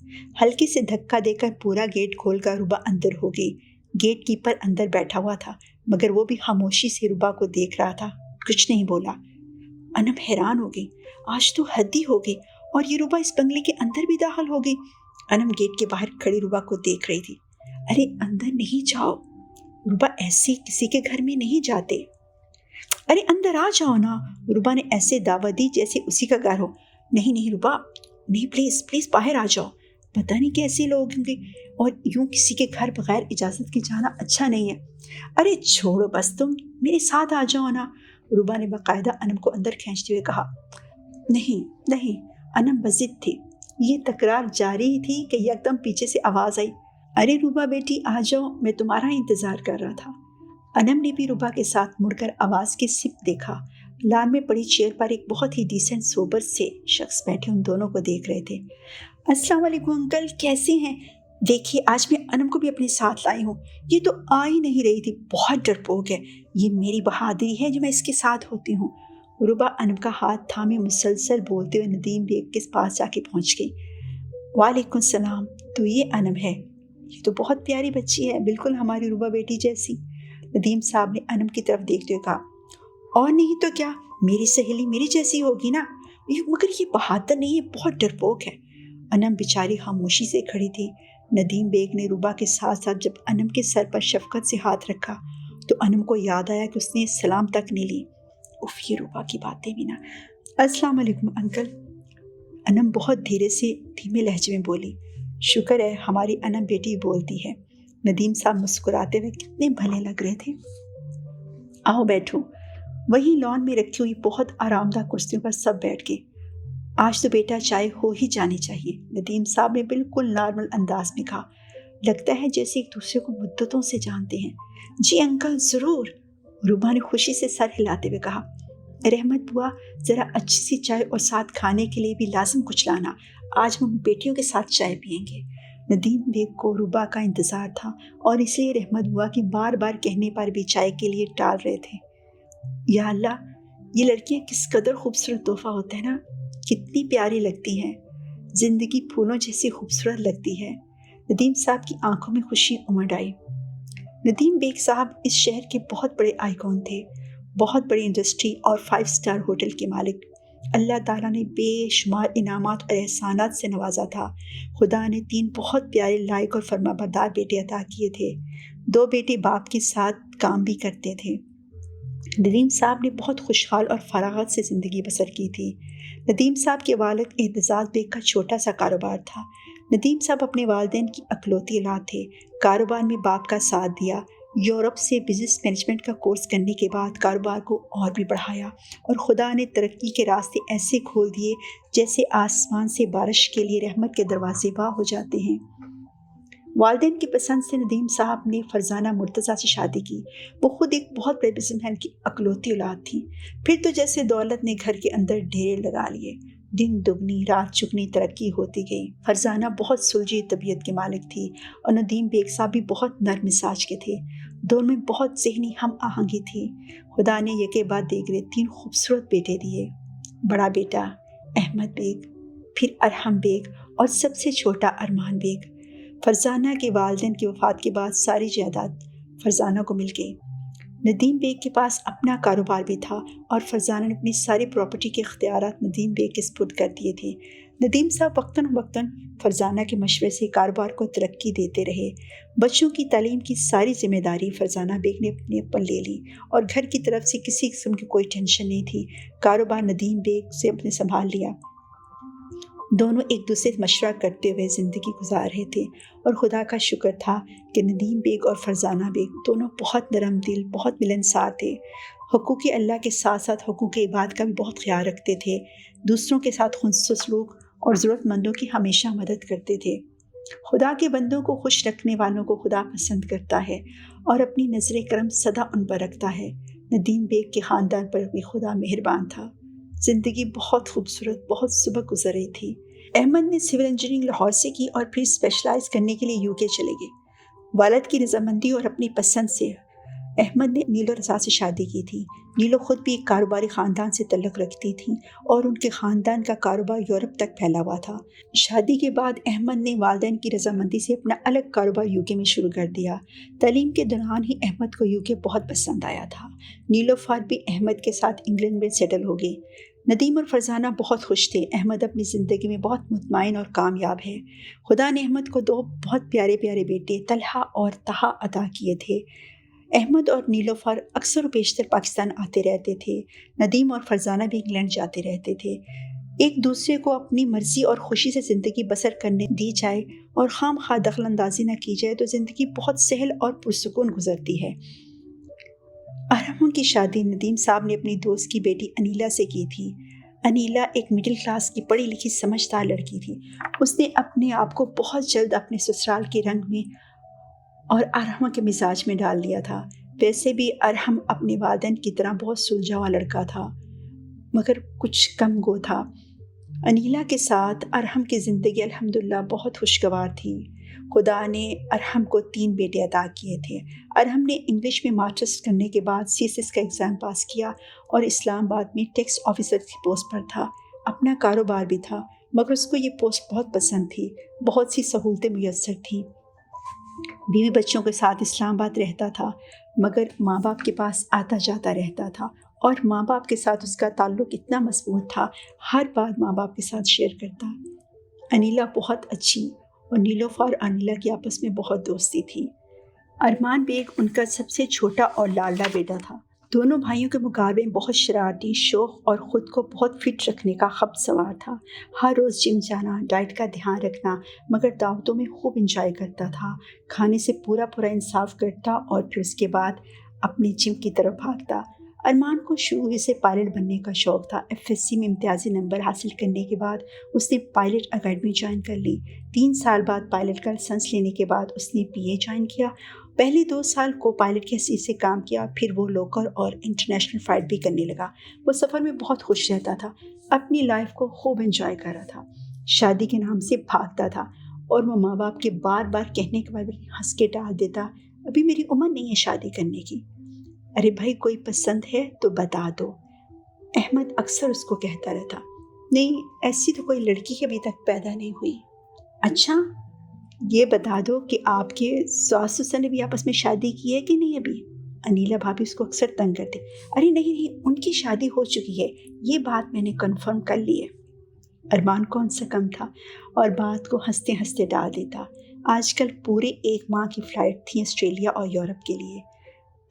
हल्के से धक्का देकर पूरा गेट खोलकर रुबा अंदर हो गई। गेट कीपर अंदर बैठा हुआ था, मगर वो भी खामोशी से रुबा को देख रहा था, कुछ नहीं बोला। अनम हैरान हो गई। आज तो हद ही हो गई, और ये रुबा इस बंगले के अंदर भी दाखिल हो गई। अनम गेट के बाहर खड़ी रुबा को देख रही थी। अरे अंदर नहीं जाओ, रुबा ऐसे किसी के घर में नहीं जाते। ارے اندر آ جاؤ نا، ربا نے ایسے دعوت دی جیسے اسی کا گھر ہو۔ نہیں نہیں ربا، نہیں، پلیز پلیز باہر آ جاؤ، پتہ نہیں کیسے لوگ ہوں گے، اور یوں کسی کے گھر بغیر اجازت کے جانا اچھا نہیں ہے۔ ارے چھوڑو بس، تم میرے ساتھ آ جاؤ نا، ربا نے باقاعدہ انم کو اندر کھینچتے ہوئے کہا۔ نہیں نہیں، انم بضد تھی۔ یہ تکرار جاری تھی کہ یکدم پیچھے سے آواز آئی، ارے ربا بیٹی آ جاؤ، میں تمہارا انتظار کر رہا تھا۔ انم نے بھی ربا کے ساتھ مڑ کر آواز کی سمت دیکھا۔ لان میں پڑی چیئر پر ایک بہت ہی ڈیسنٹ سوبر سے شخص بیٹھے ان دونوں کو دیکھ رہے تھے۔ السلام علیکم انکل، کیسے ہیں؟ دیکھیے آج میں انم کو بھی اپنے ساتھ لائی ہوں، یہ تو آ ہی نہیں رہی تھی، بہت ڈرپوک ہے، یہ میری بہادری ہے جو میں اس کے ساتھ ہوتی ہوں۔ ربا انم کا ہاتھ تھامے مسلسل بولتے ہوئے ندیم بیگ کے پاس جا کے پہنچ گئی۔ وعلیکم السلام، تو یہ انم ہے؟ یہ تو بہت پیاری بچی ہے، بالکل ہماری ربا بیٹی جیسی۔ ندیم صاحب نے انم کی طرف دیکھتے ہوئے کہا، اور نہیں تو کیا، میری سہیلی میری جیسی ہوگی نا، مگر یہ بہادر نہیں ہے، بہت ڈرپوک ہے۔ انم بیچاری خاموشی سے کھڑی تھی۔ ندیم بیگ نے ربا کے ساتھ ساتھ جب انم کے سر پر شفقت سے ہاتھ رکھا تو انم کو یاد آیا کہ اس نے سلام تک نہیں لی۔ اف، یہ ربا کی باتیں بھی نا۔ السلام علیکم انکل، انم بہت دھیرے سے دھیمے لہجے میں بولی۔ شکر ہے ہماری انم بیٹی بولتی ہے۔ ندیم صاحب مسکراتے ہوئے کتنے بھلے لگ رہے تھے۔ آؤ بیٹھو۔ وہیں لان میں رکھی ہوئی بہت آرام دہ کرسیوں پر سب بیٹھ گئے۔ آج تو بیٹا چائے ہو ہی جانی چاہیے، ندیم صاحب نے بالکل نارمل انداز میں کہا۔ لگتا ہے جیسے ایک دوسرے کو مدتوں سے جانتے ہیں۔ جی انکل ضرور، ربا نے خوشی سے سر ہلاتے ہوئے کہا۔ رحمت بوا، ذرا اچھی سی چائے اور ساتھ کھانے کے لیے بھی لازم کچھ لانا، آج ہم بیٹیوں کے ساتھ چائے پئیں گے۔ ندیم بیگ کو ربا کا انتظار تھا اور اس لیے رحمت بوا کی بار بار کہنے پر بھی چائے کے لیے ٹال رہے تھے۔ یا اللہ، یہ لڑکیاں کس قدر خوبصورت تحفہ ہوتا ہے نا، کتنی پیاری لگتی ہیں، زندگی پھولوں جیسی خوبصورت لگتی ہے۔ ندیم صاحب کی آنکھوں میں خوشی امڑ آئی۔ ندیم بیگ صاحب اس شہر کے بہت بڑے آئیکن تھے، بہت بڑی انڈسٹری اور 5 اسٹار ہوٹل کے مالک۔ اللہ تعالیٰ نے بے شمار انعامات اور احسانات سے نوازا تھا۔ خدا نے 3 بہت پیارے لائق اور فرما بردار بیٹے عطا کیے تھے۔ 2 بیٹے باپ کے ساتھ کام بھی کرتے تھے۔ ندیم صاحب نے بہت خوشحال اور فراغت سے زندگی بسر کی تھی۔ ندیم صاحب کے والد اعتزاز بیگ کا چھوٹا سا کاروبار تھا۔ ندیم صاحب اپنے والدین کی اکلوتی اولاد تھے۔ کاروبار میں باپ کا ساتھ دیا۔ یورپ سے بزنس مینجمنٹ کا کورس کرنے کے بعد کاروبار کو اور بھی بڑھایا اور خدا نے ترقی کے راستے ایسے کھول دیے جیسے آسمان سے بارش کے لیے رحمت کے دروازے وا ہو جاتے ہیں۔ والدین کی پسند سے ندیم صاحب نے فرزانہ مرتضیٰ سے شادی کی۔ وہ خود ایک بہت بڑے بزنس مین کی اکلوتی اولاد تھی۔ پھر تو جیسے دولت نے گھر کے اندر ڈھیرے لگا لیے، دن دگنی رات چگنی ترقی ہوتی گئی۔ فرزانہ بہت سلجھی طبیعت کے مالک تھی اور ندیم بیگ صاحب بھی بہت نرم مزاج کے تھے۔ دونوں میں بہت ذہنی ہم آہنگی تھی۔ خدا نے یکے بعد دیگرے 3 خوبصورت بیٹے دیے۔ بڑا بیٹا احمد بیگ، پھر ارحم بیگ اور سب سے چھوٹا ارمان بیگ۔ فرزانہ کے والدین کی وفات کے بعد ساری جائیداد فرزانہ کو مل گئی۔ ندیم بیگ کے پاس اپنا کاروبار بھی تھا اور فرزانہ نے اپنی ساری پراپرٹی کے اختیارات ندیم بیگ کے سپرد کر دیے تھے۔ ندیم صاحب وقتاً فوقتاً فرزانہ کے مشورے سے کاروبار کو ترقی دیتے رہے۔ بچوں کی تعلیم کی ساری ذمہ داری فرزانہ بیگ نے اپنے پر لے لی اور گھر کی طرف سے کسی قسم کی کوئی ٹینشن نہیں تھی۔ کاروبار ندیم بیگ سے اپنے سنبھال لیا۔ دونوں ایک دوسرے سے مشورہ کرتے ہوئے زندگی گزار رہے تھے اور خدا کا شکر تھا کہ ندیم بیگ اور فرزانہ بیگ دونوں بہت نرم دل، بہت ملنسار تھے۔ حقوق اللہ کے ساتھ ساتھ حقوق عباد کا بھی بہت خیال رکھتے تھے۔ دوسروں کے ساتھ حسن سلوک اور ضرورت مندوں کی ہمیشہ مدد کرتے تھے۔ خدا کے بندوں کو خوش رکھنے والوں کو خدا پسند کرتا ہے اور اپنی نظر کرم سدا ان پر رکھتا ہے۔ ندیم بیگ کے خاندان پر بھی خدا مہربان تھا۔ زندگی بہت خوبصورت، بہت سبک گزر رہی تھی۔ احمد نے سول انجینئرنگ لاہور سے کی اور پھر اسپیشلائز کرنے کے لیے UK چلے گئے۔ والد کی رضامندی اور اپنی پسند سے احمد نے نیلو رضا سے شادی کی تھی۔ نیلو خود بھی ایک کاروباری خاندان سے تعلق رکھتی تھیں اور ان کے خاندان کا کاروبار یورپ تک پھیلا ہوا تھا۔ شادی کے بعد احمد نے والدین کی رضامندی سے اپنا الگ کاروبار UK میں شروع کر دیا۔ تعلیم کے دوران ہی احمد کو UK بہت پسند آیا تھا۔ نیلوفر بھی احمد کے ساتھ انگلینڈ میں سیٹل ہو گئی۔ ندیم اور فرزانہ بہت خوش تھے۔ احمد اپنی زندگی میں بہت مطمئن اور کامیاب ہے۔ خدا نے احمد کو 2 بہت پیارے پیارے بیٹے طلحہ اور طہا عطا کیے تھے۔ احمد اور نیلوفر اکثر و بیشتر پاکستان آتے رہتے تھے۔ ندیم اور فرزانہ بھی انگلینڈ جاتے رہتے تھے۔ ایک دوسرے کو اپنی مرضی اور خوشی سے زندگی بسر کرنے دی جائے اور خام خواہ دخل اندازی نہ کی جائے تو زندگی بہت سہل اور پرسکون گزرتی ہے۔ ارحم کی شادی ندیم صاحب نے اپنی دوست کی بیٹی انیلا سے کی تھی۔ انیلا ایک مڈل کلاس کی پڑھی لکھی سمجھدار لڑکی تھی۔ اس نے اپنے آپ کو بہت جلد اپنے سسرال کے رنگ میں اور ارحم کے مزاج میں ڈال دیا تھا۔ ویسے بھی ارحم اپنے والدین کی طرح بہت سلجھا ہوا لڑکا تھا مگر کچھ کم گو تھا۔ انیلا کے ساتھ ارحم کی زندگی الحمدللہ بہت خوشگوار تھی۔ خدا نے ارحم کو 3 بیٹے عطا کیے تھے۔ ارحم نے انگلش میں ماسٹرز کرنے کے بعد CSS کا ایگزام پاس کیا اور اسلام آباد میں ٹیکس آفیسر کی پوسٹ پر تھا۔ اپنا کاروبار بھی تھا مگر اس کو یہ پوسٹ بہت پسند تھی۔ بہت سی سہولتیں میسر تھیں۔ بیوی بچوں کے ساتھ اسلام آباد رہتا تھا مگر ماں باپ کے پاس آتا جاتا رہتا تھا اور ماں باپ کے ساتھ اس کا تعلق اتنا مضبوط تھا، ہر بات ماں باپ کے ساتھ شیئر کرتا۔ انیلا بہت اچھی اور نیلوفر اور انیلا کی آپس میں بہت دوستی تھی۔ ارمان بیگ ان کا سب سے چھوٹا اور لاڈلا بیٹا تھا۔ دونوں بھائیوں کے مقابلے میں بہت شرارتی، شوخ اور خود کو بہت فٹ رکھنے کا خبت سوار تھا۔ ہر روز جم جانا، ڈائٹ کا دھیان رکھنا مگر دعوتوں میں خوب انجوائے کرتا تھا۔ کھانے سے پورا انصاف کرتا اور پھر اس کے بعد اپنی جم کی طرف بھاگتا۔ ارمان کو شروع ہی سے پائلٹ بننے کا شوق تھا۔ FSC میں امتیازی نمبر حاصل کرنے کے بعد اس نے پائلٹ اکیڈمی جوائن کر لی۔ 3 سال بعد پائلٹ کا لائسنس لینے کے بعد اس نے PA جوائن کیا۔ پہلے 2 سال کو پائلٹ کی حیثیت سے کام کیا، پھر وہ لوکل اور انٹرنیشنل فلائٹ بھی کرنے لگا۔ وہ سفر میں بہت خوش رہتا تھا، اپنی لائف کو خوب انجوائے کر رہا تھا۔ شادی کے نام سے بھاگتا تھا اور وہ ماں باپ کے بار بار کہنے کے بعد بھی ہنس کے ٹال دیتا، ابھی میری عمر نہیں ہے شادی کرنے کی۔ ارے بھائی کوئی پسند ہے تو بتا دو، احمد اکثر اس کو کہتا رہتا۔ نہیں ایسی تو کوئی لڑکی ابھی تک پیدا نہیں ہوئی۔ اچھا یہ بتا دو کہ آپ کے ساس سسر نے بھی آپس میں شادی کی ہے کہ نہیں ابھی؟ انیلا بھابھی اس کو اکثر تنگ کرتے۔ ارے نہیں ان کی شادی ہو چکی ہے، یہ بات میں نے کنفرم کر لی ہے۔ ارمان کون سا کم تھا اور بات کو ہنستے ہنستے ڈال دیتا۔ آج کل پورے 1 ماہ کی فلائٹ تھی آسٹریلیا اور یورپ کے لیے۔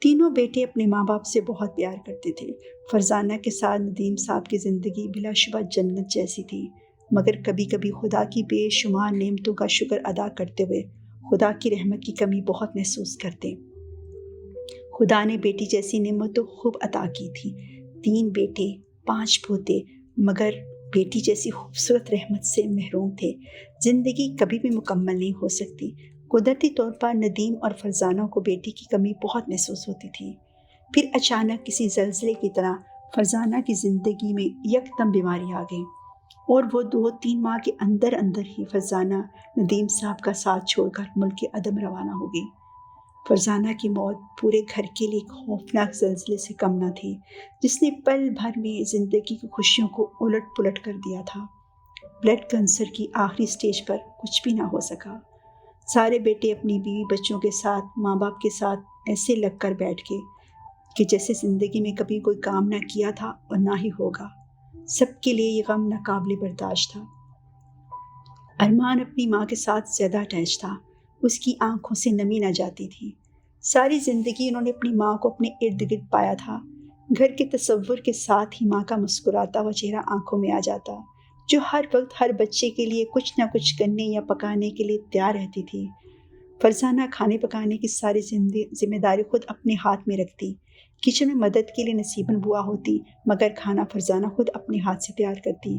تینوں بیٹے اپنے ماں باپ سے بہت پیار کرتے تھے۔ فرزانہ کے ساتھ ندیم صاحب کی زندگی بلا شبہ جنت جیسی تھی مگر کبھی کبھی خدا کی بے شمار نعمتوں کا شکر ادا کرتے ہوئے خدا کی رحمت کی کمی بہت محسوس کرتے۔ خدا نے بیٹی جیسی نعمت تو خوب عطا کی تھی، 3 بیٹے 5 پوتے مگر بیٹی جیسی خوبصورت رحمت سے محروم تھے۔ زندگی کبھی بھی مکمل نہیں ہو سکتی۔ قدرتی طور پر ندیم اور فرزانہ کو بیٹی کی کمی بہت محسوس ہوتی تھی۔ پھر اچانک کسی زلزلے کی طرح فرزانہ کی زندگی میں یکدم بیماری آ گئی اور وہ 2-3 ماہ کے اندر ہی فرزانہ ندیم صاحب کا ساتھ چھوڑ کر ملک کے عدم روانہ ہو گئی۔ فرزانہ کی موت پورے گھر کے لیے ایک خوفناک زلزلے سے کم نہ تھی جس نے پل بھر میں زندگی کی خوشیوں کو الٹ پلٹ کر دیا تھا۔ بلڈ کینسر کی آخری سٹیج پر کچھ بھی نہ ہو سکا۔ سارے بیٹے اپنی بیوی بچوں کے ساتھ ماں باپ کے ساتھ ایسے لگ کر بیٹھ گئے کہ جیسے زندگی میں کبھی کوئی کام نہ کیا تھا اور نہ ہی ہوگا۔ سب کے لیے یہ غم ناقابل برداشت تھا۔ ارمان اپنی ماں کے ساتھ زیادہ اٹیچ تھا، اس کی آنکھوں سے نمی نہ جاتی تھی۔ ساری زندگی انہوں نے اپنی ماں کو اپنے ارد گرد پایا تھا۔ گھر کے تصور کے ساتھ ہی ماں کا مسکراتا ہوا چہرہ آنکھوں میں آ جاتا، جو ہر وقت ہر بچے کے لیے کچھ نہ کچھ کرنے یا پکانے کے لیے تیار رہتی تھی۔ فرزانہ کھانے پکانے کی ساری ذمہ داری خود اپنے ہاتھ میں رکھتی۔ کچن میں مدد کے لیے نصیباً بوا ہوتی مگر کھانا فرزانہ خود اپنے ہاتھ سے تیار کرتی۔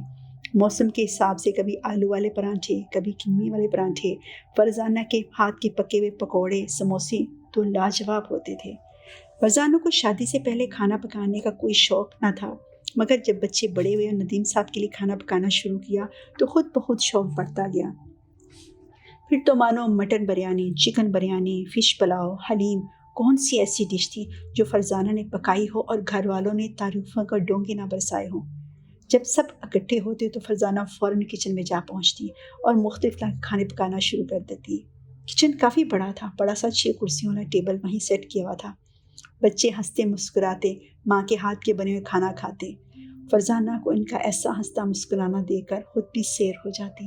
موسم کے حساب سے کبھی آلو والے پراٹھے، کبھی کیمے والے پراٹھے۔ فرزانہ کے ہاتھ کے پکے ہوئے پکوڑے، سموسے تو لاجواب ہوتے تھے۔ فرزانہ کو شادی سے پہلے کھانا پکانے کا کوئی شوق نہ تھا مگر جب بچے بڑے ہوئے اور ندیم صاحب کے لیے کھانا پکانا شروع کیا تو خود بخود شوق بڑھتا گیا۔ پھر تو مانو mutton biryani, chicken biryani, fish pulao, haleem, کون سی ایسی ڈش تھی جو فرزانہ نے پکائی ہو اور گھر والوں نے تعریفوں کا ڈونگے نہ برسائے ہوں۔ جب سب اکٹھے ہوتے تو فرزانہ فوراً کچن میں جا پہنچتی اور مختلف طرح کے کھانے پکانا شروع کر دیتی۔ کچن کافی بڑا تھا، بڑا سا 6 کرسیوں والا ٹیبل وہیں سیٹ کیا ہوا تھا۔ بچے ہنستے مسکراتے ماں کے ہاتھ کے بنے ہوئے کھانا کھاتے۔ فرزانہ کو ان کا ایسا ہنستا مسکرانا دیکھ کر خود بھی سیر ہو جاتی۔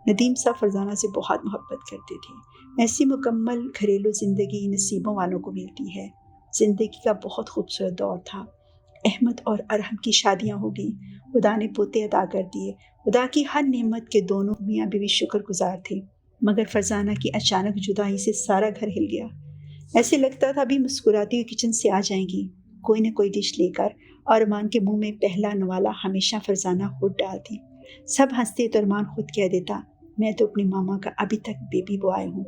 ندیم صاحب فرزانہ سے بہت محبت کرتے تھے۔ ایسی مکمل گھریلو زندگی نصیبوں والوں کو ملتی ہے۔ زندگی کا بہت خوبصورت دور تھا۔ احمد اور ارحم کی شادیاں ہو گئیں، خدا نے پوتے عطا کر دیے۔ خدا کی ہر نعمت کے دونوں میاں بیوی شکر گزار تھے، مگر فرزانہ کی اچانک جدائی سے سارا گھر ہل گیا۔ ایسے لگتا تھا ابھی مسکراتی ہوئی کچن سے آ جائیں گی کوئی نہ کوئی ڈش لے کر، اور ارمان کے منہ میں پہلا نوالا ہمیشہ فرزانہ خود ڈالتی۔ سب ہنستے تو ارمان خود کہہ دیتا، میں تو اپنی ماما کا ابھی تک بیبی بوائے ہوں،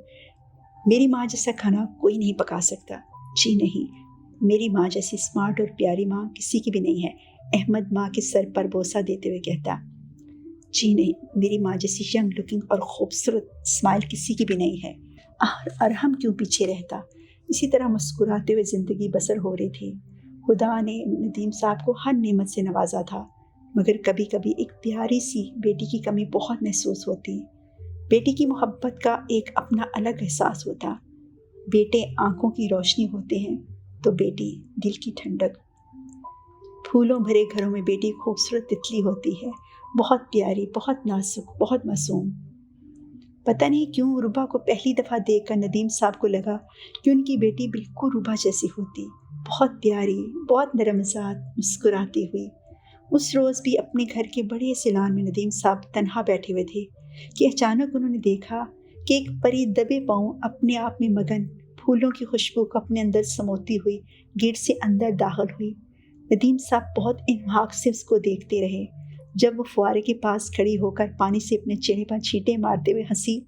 میری ماں جیسا کھانا کوئی نہیں پکا سکتا۔ جی نہیں، میری ماں جیسی اسمارٹ اور پیاری ماں کسی کی بھی نہیں ہے، احمد ماں کے سر پر بوسہ دیتے ہوئے کہتا۔ جی نہیں، میری ماں جیسی ینگ لکنگ اور خوبصورت اسمائل کسی کی بھی نہیں ہے، ارحم کیوں پیچھے رہتا۔ اسی طرح مسکراتے ہوئے زندگی بسر ہو رہی تھی۔ خدا نے ندیم صاحب کو ہر نعمت سے نوازا تھا، مگر کبھی کبھی ایک پیاری سی بیٹی کی کمی بہت محسوس ہوتی۔ بیٹی کی محبت کا ایک اپنا الگ احساس ہوتا۔ بیٹے آنکھوں کی روشنی ہوتے ہیں تو بیٹی دل کی ٹھنڈک۔ پھولوں بھرے گھروں میں بیٹی خوبصورت تتلی ہوتی ہے، بہت پیاری، بہت نازک، بہت معصوم۔ پتہ نہیں کیوں ربا کو پہلی دفعہ دیکھ کر ندیم صاحب کو لگا کہ ان کی بیٹی بالکل ربا جیسی ہوتی، بہت پیاری، بہت نرم مزاج، مسکراتی ہوئی۔ اس روز بھی اپنے گھر کے بڑے سیلان میں ندیم صاحب تنہا بیٹھے ہوئے تھے کہ اچانک انہوں نے دیکھا کہ ایک پری دبے پاؤں اپنے آپ میں مگن پھولوں کی خوشبو کو اپنے اندر سموتی ہوئی گیٹ سے اندر داخل ہوئی۔ ندیم صاحب بہت انہماک سے اس کو دیکھتے رہے۔ جب وہ فوارے کے پاس کھڑی ہو کر پانی سے اپنے چہرے پر چھینٹے مارتے ہوئے ہنسی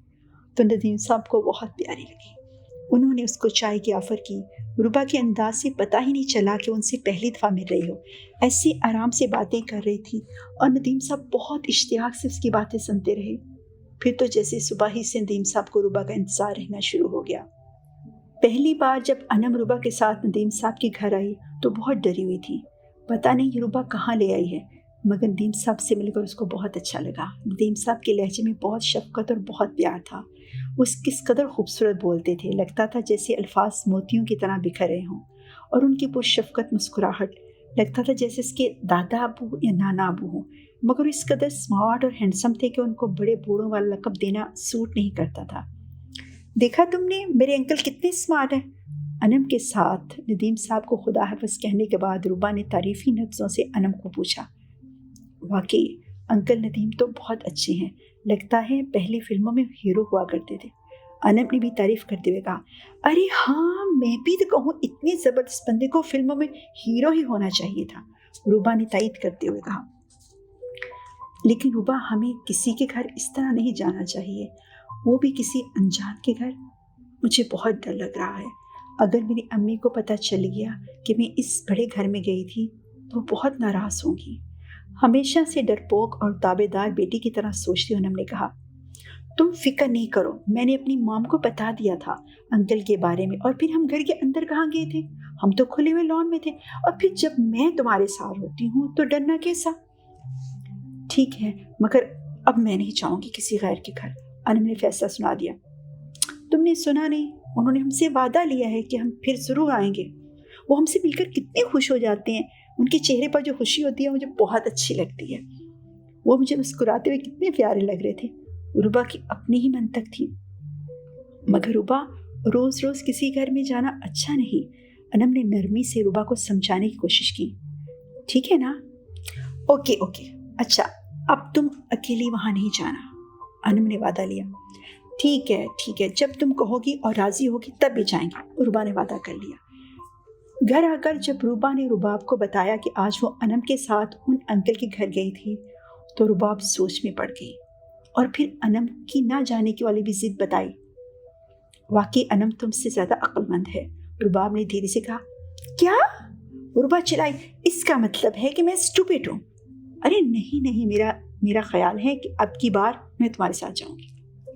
تو ندیم صاحب کو بہت پیاری لگی۔ انہوں نے اس کو چائے کی آفر کی۔ ربا کے انداز سے پتہ ہی نہیں چلا کہ ان سے پہلی دفعہ مل رہی ہو، ایسے آرام سے باتیں کر رہی تھی اور ندیم صاحب بہت اشتیاق سے اس کی باتیں سنتے رہے۔ پھر تو جیسے صبح ہی سے ندیم صاحب کو ربا کا انتظار رہنا شروع ہو گیا۔ پہلی بار جب انم ربا کے ساتھ ندیم صاحب کے گھر آئی تو بہت ڈری ہوئی تھی، پتہ نہیں یہ ربا کہاں لے آئی ہے، مگر ندیم صاحب سے مل کر اس کو بہت اچھا لگا۔ ندیم صاحب کے لہجے میں بہت شفقت اور بہت پیار تھا۔ وہ کس قدر خوبصورت بولتے تھے، لگتا تھا جیسے الفاظ موتیوں کی طرح بکھر رہے ہوں، اور ان کی پرشفقت مسکراہٹ لگتا تھا جیسے اس کے دادا ابو یا نانا ابو ہوں، مگر اس قدر اسمارٹ اور ہینڈسم تھے کہ ان کو بڑے بوڑھوں والا لقب دینا سوٹ نہیں کرتا تھا۔ دیکھا تم نے میرے انکل کتنے اسمارٹ ہیں؟ انم کے ساتھ ندیم صاحب کو خدا حافظ کہنے کے بعد ربا نے تعریفی لفظوں سے انم کو پوچھا۔ واقعی انکل ندیم تو بہت اچھے ہیں، لگتا ہے پہلی فلموں میں ہیرو ہوا کرتے تھے۔ انم نے بھی تعریف کرتے ہوئے کہا، ارے ہاں میں بھی تو کہوں اتنے زبردست بندے کو فلموں میں ہیرو ہی ہونا چاہیے تھا، ربا نے تائید کرتے ہوئے کہا۔ لیکن ربا ہمیں کسی کے گھر اس طرح نہیں جانا چاہیے، وہ بھی کسی انجان کے گھر۔ مجھے بہت ڈر لگ رہا ہے، اگر میری امی کو پتہ چل گیا کہ میں اس بڑے گھر میں گئی تھی تو وہ بہت ناراض ہوں گی۔ ہمیشہ سے ڈرپوک اور تابے دار بیٹی کی طرح سوچتی انم نے کہا، تم فکر نہیں کرو، میں نے اپنی مام کو بتا دیا تھا انکل کے بارے میں، اور پھر ہم گھر کے اندر کہاں گئے تھے، ہم تو کھلے ہوئے لان میں تھے، اور پھر جب میں تمہارے ساتھ ہوتی ہوں تو ڈرنا کیسا؟ ٹھیک ہے، مگر اب میں نہیں چاہوں گی کسی غیر کے گھر، انم نے فیصلہ سنا دیا۔ تم نے سنا نہیں، انہوں نے ہم سے وعدہ لیا ہے کہ ہم پھر ضرور آئیں گے۔ وہ ہم سے مل کر کتنے خوش ہو جاتے ہیں، ان کے چہرے پر جو خوشی ہوتی ہے مجھے بہت اچھی لگتی ہے۔ وہ مجھے مسکراتے ہوئے کتنے پیارے لگ رہے تھے۔ ربا کی اپنی ہی منطق تھی، مگر ربا روز روز کسی گھر میں جانا اچھا نہیں۔ انم نے نرمی سے ربا کو سمجھانے کی کوشش کی۔ ٹھیک ہے نا؟ اوکے، اچھا اب تم اکیلی وہاں نہیں جانا، انم نے وعدہ لیا۔ ٹھیک ہے، جب تم کہو گی اور راضی ہوگی تب بھی جائیں گے، ربا نے وعدہ کر لیا۔ گھر آ کر جب ربا نے رباب کو بتایا کہ آج وہ انم کے ساتھ ان انکل کے گھر گئی تھی تو رباب سوچ میں پڑ گئی، اور پھر انم کی نہ جانے کی والی بھی ضد بتائی۔ واقعی انم تم سے زیادہ عقل مند ہے، رباب نے دھیرے سے کہا۔ کیا؟ ربا چلائی، اس کا مطلب ہے کہ میں اسٹوپڈ ہوں۔ ارے نہیں، میرا خیال ہے کہ اب کی بار میں تمہارے ساتھ جاؤں گی،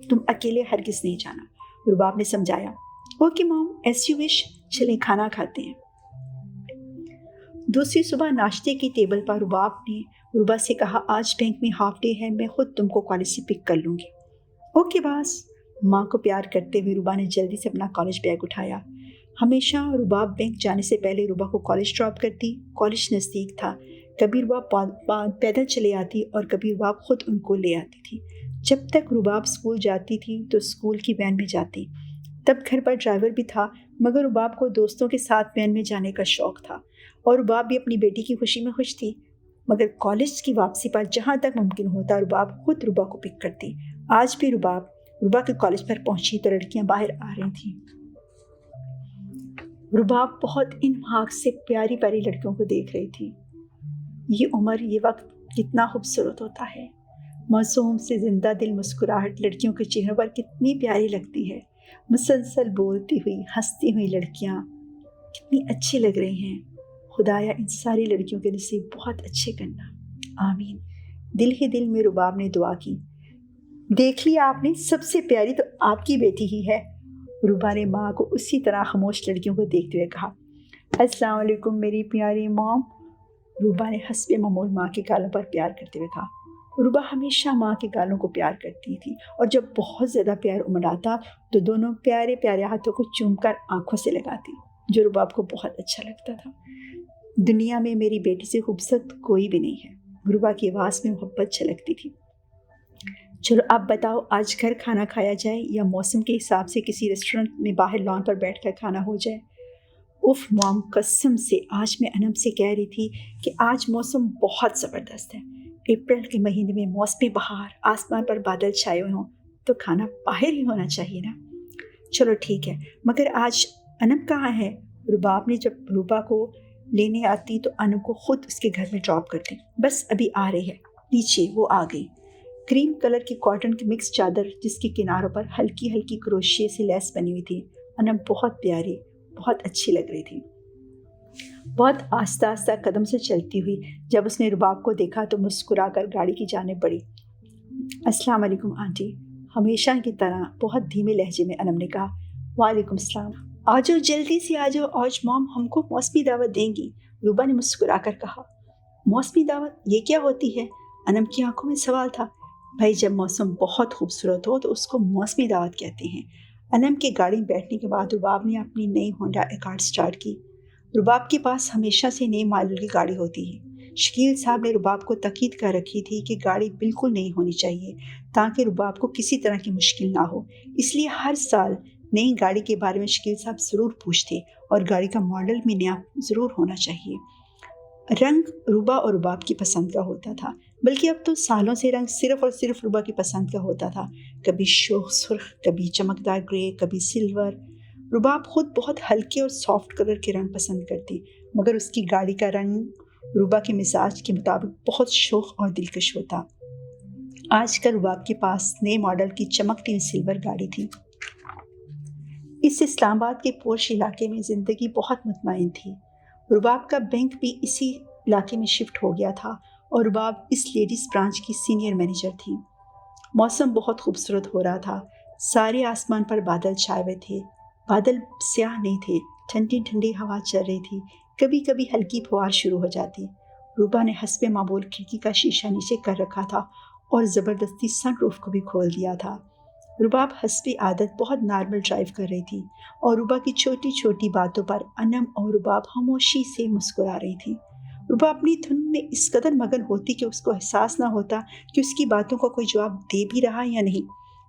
تم اکیلے ہرگز نہیں جانا، رباب نے سمجھایا۔ اوکے مام، ایس یو وش، چلیں کھانا کھاتے ہیں۔ دوسری صبح ناشتے کی ٹیبل پر رباب نے ربا سے کہا، آج بینک میں ہاف ڈے ہے، میں خود تم کو کالج سے پک کر لوں گی۔ اوکے باس۔ ماں کو پیار کرتے ہوئے ربا نے جلدی سے اپنا کالج بیگ اٹھایا۔ ہمیشہ رباب بینک جانے سے پہلے ربا کو کالج ڈراپ کرتی۔ کالج نزدیک تھا، کبھی رباب پیدل چلے آتی اور کبھی رباب خود ان کو لے آتی تھی۔ جب تک رباب اسکول جاتی تھی تو اسکول کی وین میں جاتی، तब घर पर ड्राइवर भी था, मगर रुबाब को दोस्तों के साथ वैन में जाने का शौक़ था और रुबाब भी अपनी बेटी की खुशी में खुश थी। मगर कॉलेज की वापसी पर जहाँ तक मुमकिन होता रुबाब खुद रुबा को पिक करती। आज भी रुबाब रुबा के कॉलेज पर पहुंची तो लड़कियां बाहर आ रही थीं। रुबाब बहुत इन भाग से प्यारी प्यारी लड़कियों को देख रही थी। ये उम्र, ये वक्त कितना खूबसूरत होता है। मासूम से जिंदा दिल मुस्कुराहट लड़कियों के चेहरों पर कितनी प्यारी लगती है। मुसलसल बोलती हुई हंसती हुई लड़कियां कितनी अच्छी लग रही हैं। खुदाया इन सारी लड़कियों के नसीब बहुत अच्छे करना, आमीन। दिल ही दिल में रुबाब ने दुआ की। देख लिया आपने, सबसे प्यारी तो आपकी बेटी ही है। रुबा ने माँ को उसी तरह खामोश लड़कियों को देखते हुए कहा। अस्सलाम वालेकुम मेरी प्यारी मॉम। रुबा ने हस्बे मामूल माँ के गालों पर प्यार करते हुए कहा। रुबा हमेशा माँ के गालों को प्यार करती थी और जब बहुत ज़्यादा प्यार उमड़ आता तो दोनों प्यारे प्यारे हाथों को चूमकर आंखों से लगाती, जो रुबाब को बहुत अच्छा लगता था। दुनिया में मेरी बेटी से खूबसूरत कोई भी नहीं है, रुबा की आवाज़ में मोहब्बत छलकती थी। चलो अब बताओ, आज घर खाना खाया जाए या मौसम के हिसाब से किसी रेस्टोरेंट में बाहर लॉन पर बैठकर खाना हो जाए। उफ मॉम, कसम से आज मैं अनम से कह रही थी कि आज मौसम बहुत ज़बरदस्त है। अप्रैल के महीने में मौसमी बहार, आसमान पर बादल छाए हुए हों तो खाना बाहर ही होना चाहिए ना। चलो ठीक है, मगर आज अनम कहाँ है? रुबाब ने जब रुबा को लेने आती तो अनम को खुद उसके घर में ड्रॉप करती। बस अभी आ रही है, नीचे वो आ गई। क्रीम कलर की कॉटन की मिक्स चादर जिसके किनारों पर हल्की हल्की क्रोशिये से लैस बनी हुई थी। अनम बहुत प्यारी, बहुत अच्छी लग रही थी। बहुत आस्ता आस्ता कदम से चलती हुई जब उसने रुबाब को देखा तो मुस्कुराकर गाड़ी की जानिब बढ़ी। अस्सलाम वालेकुम आंटी, हमेशा की तरह बहुत धीमे लहजे में अनम ने कहा। वालेकुम सलाम। आ जाओ, जल्दी से आ जाओ, आज मॉम हमको मौसमी दावत देंगी, रुबा ने मुस्कुराकर कहा। मौसमी दावत, ये क्या होती है? अनम की आंखों में सवाल था। भाई, जब मौसम बहुत खूबसूरत हो तो उसको मौसमी दावत कहते हैं। अनम के गाड़ी में बैठने के बाद रुबाब ने अपनी नई होंडा अकॉर्ड स्टार्ट की। रुबाब के पास हमेशा से नई मॉडल की गाड़ी होती है। शकील साहब ने रुबाब को ताकीद कर रखी थी कि गाड़ी बिल्कुल नई होनी चाहिए ताकि रुबाब को किसी तरह की मुश्किल ना हो। इसलिए हर साल नई गाड़ी के बारे में शकील साहब ज़रूर पूछते और गाड़ी का मॉडल भी नया ज़रूर होना चाहिए। रंग रुबा और रुबाब की पसंद का होता था, बल्कि अब तो सालों से रंग सिर्फ और सिर्फ रुबा की पसंद का होता था। कभी शोख सुर्ख, कभी चमकदार ग्रे, कभी सिल्वर। रुबाब खुद बहुत हल्के और सॉफ्ट कलर के रंग पसंद करती, मगर उसकी गाड़ी का रंग रुबा के मिजाज के मुताबिक बहुत शोख और दिलकश होता। आजकल रुबाब के पास नए मॉडल की चमकती हुई सिल्वर गाड़ी थी। इस इस्लामाबाद के पोर्श इलाके में ज़िंदगी बहुत मुतमईन थी। रुबाब का बैंक भी इसी इलाके में शिफ्ट हो गया था और रुबाब इस लेडीज़ ब्रांच की सीनियर मैनेजर थी। मौसम बहुत खूबसूरत हो रहा था। सारे आसमान पर बादल छाए हुए थे। बादल स्याह नहीं थे, ठंडी ठंडी हवा चल रही थी। कभी कभी हल्की फुहार शुरू हो जाती। रुबा ने हस्बे मामूल खिड़की का शीशा नीचे कर रखा था और ज़बरदस्ती सनरूफ को भी खोल दिया था। रुबाब हस्बे आदत बहुत नॉर्मल ड्राइव कर रही थी और रुबा की छोटी छोटी बातों पर अनम और रुबाब खामोशी से मुस्कुरा रही थी। रुबा अपनी धुन में इस कदर मगन होती कि उसको एहसास ना होता कि उसकी बातों का कोई जवाब दे भी रहा या नहीं।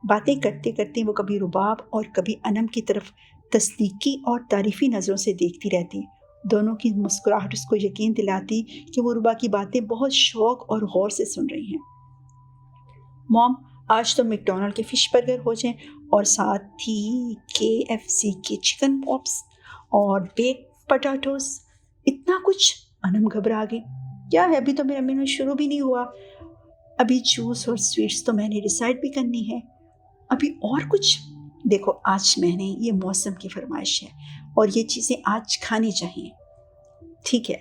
बातें करते करते वो कभी रुबाब और कभी अनम की तरफ तस्दीकी और तारीफ़ी नज़रों से देखती रहती। दोनों की मुस्कुराहट उसको यकीन दिलाती कि वो रुबा की बातें बहुत शौक़ और गौर से सुन रही हैं। मॉम, आज तो मैकडॉनल्ड के फ़िश बर्गर हो जाएं और साथ ही KFC के चिकन पॉप्स और बेक पटाटोस। इतना कुछ? अनम घबरा गई। क्या है, अभी तो मेरा मेनू शुरू भी नहीं हुआ। अभी जूस और स्वीट्स तो मैंने डिसाइड भी करनी है। अभी और कुछ? देखो, आज मैंने ये मौसम की फरमाइश है और ये चीज़ें आज खानी चाहिए। ठीक है,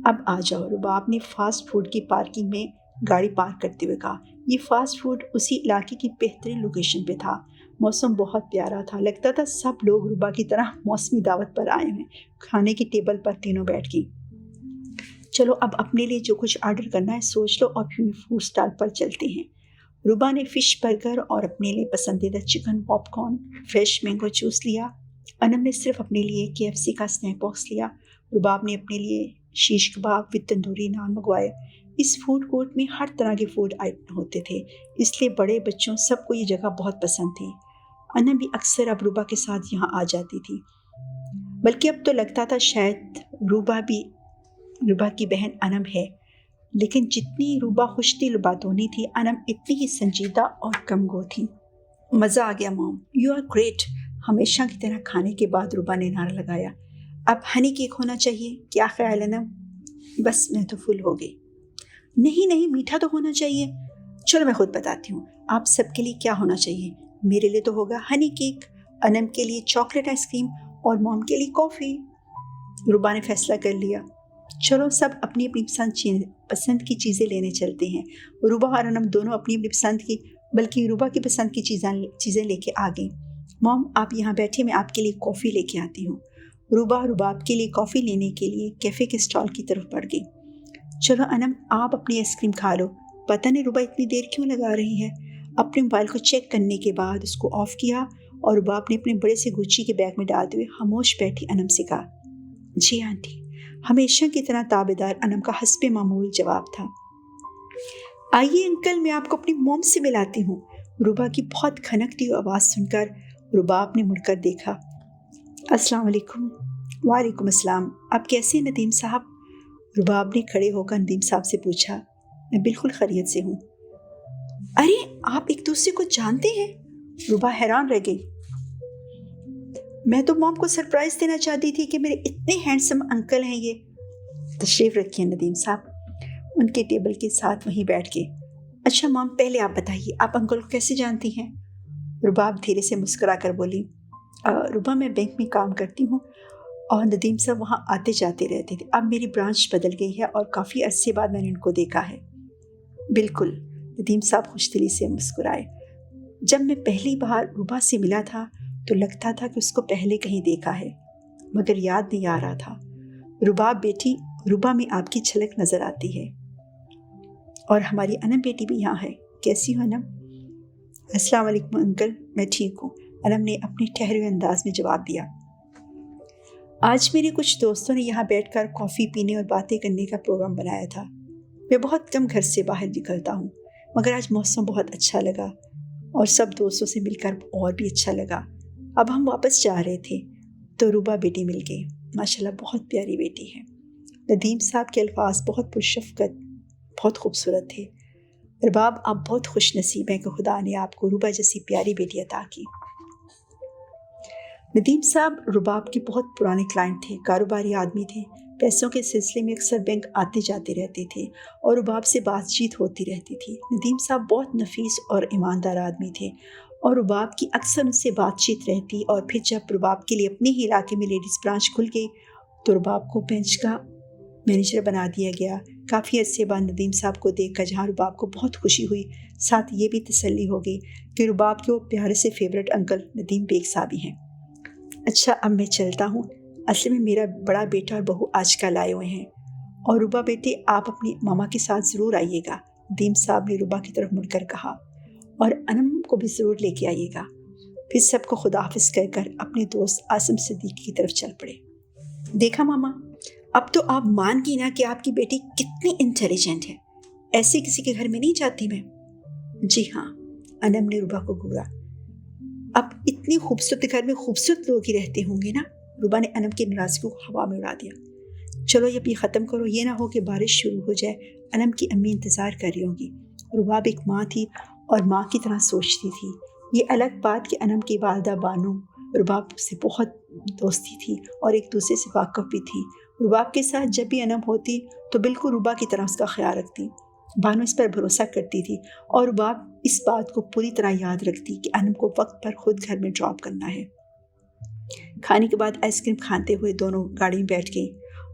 अब आ जाओ, रुबाब ने फास्ट फूड की पार्किंग में गाड़ी पार्क करते हुए कहा। ये फास्ट फूड उसी इलाके की बेहतरीन लोकेशन पे था। मौसम बहुत प्यारा था, लगता था सब लोग रुबा की तरह मौसमी दावत पर आए हैं। खाने की टेबल पर तीनों बैठ गई। चलो अब अपने लिए जो कुछ ऑर्डर करना है सोच लो और फिर फूड स्टॉल पर चलते हैं। रुबा ने फ़िश बर्गर और अपने लिए पसंदीदा chicken popcorn, fresh mango juice लिया। अनम ने सिर्फ अपने लिए KFC का स्नैक बॉक्स लिया। रुबाब ने अपने लिए शीश कबाब विद तंदूरी नान मंगवाए। इस फूड कोर्ट में हर तरह के फूड आइटम होते थे, इसलिए बड़े बच्चों सबको ये जगह बहुत पसंद थी। अनम भी अक्सर अब रूबा के साथ यहाँ आ जाती थी, बल्कि अब तो लगता था शायद रूबा की बहन अनम है। लेकिन जितनी रूबा खुशदिल बातूनी थी, अनम इतनी ही संजीदा और कमगो थी। मज़ा आ गया मॉम, यू आर ग्रेट। हमेशा की तरह खाने के बाद रूबा ने नारा लगाया। अब हनी केक होना चाहिए, क्या ख्याल है अनम? बस मैं तो फुल हो गई। नहीं नहीं, मीठा तो होना चाहिए। चलो मैं खुद बताती हूँ आप सबके लिए क्या होना चाहिए। मेरे लिए तो होगा हनी केक, अनम के लिए चॉकलेट आइसक्रीम और मॉम के लिए कॉफ़ी। रूबा ने फैसला कर लिया। चलो सब अपनी अपनी पसंद की चीज़ें लेने चलते हैं। रूबा और अनम दोनों अपनी अपनी पसंद की, बल्कि रूबा की पसंद की चीज़ें लेके आ गई। मॉम आप यहाँ बैठे, मैं आपके लिए कॉफ़ी लेके आती हूँ। रूबा रुबाब के लिए कॉफ़ी लेने के लिए कैफ़े के स्टॉल की तरफ बढ़ गई। चलो अनम आप अपनी आइसक्रीम खा लो। पता नहीं रूबा इतनी देर क्यों लगा रही है। अपने मोबाइल को चेक करने के बाद उसको ऑफ़ किया और रुबाब ने अपने बड़े से गुच्ची के बैग में डालते हुए खामोश बैठी अनम से कहा, जी आंटी। हमेशा की तरह ताबेदार अनम का हस्बे मामूल जवाब था। आइए अंकल, मैं आपको अपनी मॉम से मिलाती हूँ। रुबा की बहुत खनकती हुई आवाज़ सुनकर रुबाब ने मुड़कर देखा। अस्सलाम वालेकुम। वालेकुम अस्सलाम। आप कैसे हैं नदीम साहब? रुबाब ने खड़े होकर नदीम साहब से पूछा। मैं बिल्कुल खैरियत से हूँ। अरे आप एक दूसरे को जानते हैं? रुबा हैरान रह गई। मैं तो मॉम को सरप्राइज़ देना चाहती थी कि मेरे इतने हैंडसम अंकल हैं ये। तशरीफ़ रखिए नदीम साहब। उनके टेबल के साथ वहीं बैठ गए। अच्छा मॉम, पहले आप बताइए, आप अंकल को कैसे जानती हैं? रुबाब धीरे से मुस्कुरा कर बोली, रुबा मैं बैंक में काम करती हूँ और नदीम साहब वहाँ आते जाते रहते थे। अब मेरी ब्रांच बदल गई है और काफ़ी अरसे बाद मैंने उनको देखा है। बिल्कुल, नदीम साहब खुशदिली से मुस्कुराए। जब मैं पहली बार रुबा से मिला था तो लगता था कि उसको पहले कहीं देखा है, मगर याद नहीं आ रहा था। रुबाब बेटी, रुबा में आपकी झलक नज़र आती है। और हमारी अनम बेटी भी यहाँ है। कैसी हो अनम? अस्सलाम वालेकुम अंकल, मैं ठीक हूँ, अनम ने अपने ठहरे हुए अंदाज में जवाब दिया। आज मेरे कुछ दोस्तों ने यहाँ बैठकर कॉफ़ी पीने और बातें करने का प्रोग्राम बनाया था। मैं बहुत कम घर से बाहर निकलता हूँ, मगर आज मौसम बहुत अच्छा लगा और सब दोस्तों से मिलकर और भी अच्छा लगा। अब हम वापस जा रहे थे तो रुबा बेटी मिल गई। माशाल्लाह बहुत प्यारी बेटी है। नदीम साहब के अल्फाज बहुत पुरशफ़क़त, बहुत खूबसूरत थे। रुबाब, आप बहुत खुश नसीब हैं कि खुदा ने आपको रुबा जैसी प्यारी बेटी अता की। नदीम साहब रुबाब के बहुत पुराने क्लाइंट थे, कारोबारी आदमी थे। पैसों के सिलसिले में अक्सर बैंक आते जाते रहते थे और रुबाब से बातचीत होती रहती थी। नदीम साहब बहुत नफीस और ईमानदार आदमी थे और रुबाब की अक्सर उनसे बातचीत रहती। और फिर जब रुबाब के लिए अपने ही इलाके में लेडीज़ ब्रांच खुल गई तो रुबाब को बेंच का मैनेजर बना दिया गया। काफ़ी अरसे बाद नदीम साहब को देखकर जहाँ रुबाब को बहुत खुशी हुई, साथ ये भी तसल्ली हो गई कि रुबाब के वो प्यारे से फेवरेट अंकल नदीम बेग साहब ही हैं। अच्छा अब मैं चलता हूँ, असल में मेरा बड़ा बेटा और बहू आजकल आए हुए हैं। और रुबा बेटे, आप अपनी मामा के साथ ज़रूर आइएगा, नदीम साहब ने रुबा की तरफ मुड़कर कहा, और अनम को भी ज़रूर लेके आइएगा। फिर सबको खुदा हाफिज़ कहकर अपने दोस्त आसिम सिद्दीकी की तरफ चल पड़े। देखा मामा, अब तो आप मान गई ना कि आपकी बेटी कितनी इंटेलिजेंट है। ऐसे किसी के घर में नहीं जाती मैं। जी हाँ, अनम ने रुबा को घूरा। अब इतनी खूबसूरत घर में खूबसूरत लोग ही रहते होंगे ना। रुबा ने अनम की नाराज़गी को हवा में उड़ा दिया। चलो ये भी ख़त्म करो, ये ना हो कि बारिश शुरू हो जाए। अनम की अम्मी इंतज़ार कर रही होंगी। रुबाब एक माँ थी और माँ की तरह सोचती थी। ये अलग बात कि अनम की वालदा बानो रुबाब से बहुत दोस्ती थी और एक दूसरे से वाक़फ़ भी थी। रुबाब के साथ जब भी अनम होती तो बिल्कुल रुबा की तरह उसका ख्याल रखती। बानो इस पर भरोसा करती थी और रुबाब इस बात को पूरी तरह याद रखती कि अनम को वक्त पर खुद घर में ड्रॉप करना है। खाने के बाद आइसक्रीम खाते हुए दोनों गाड़ी में बैठ गई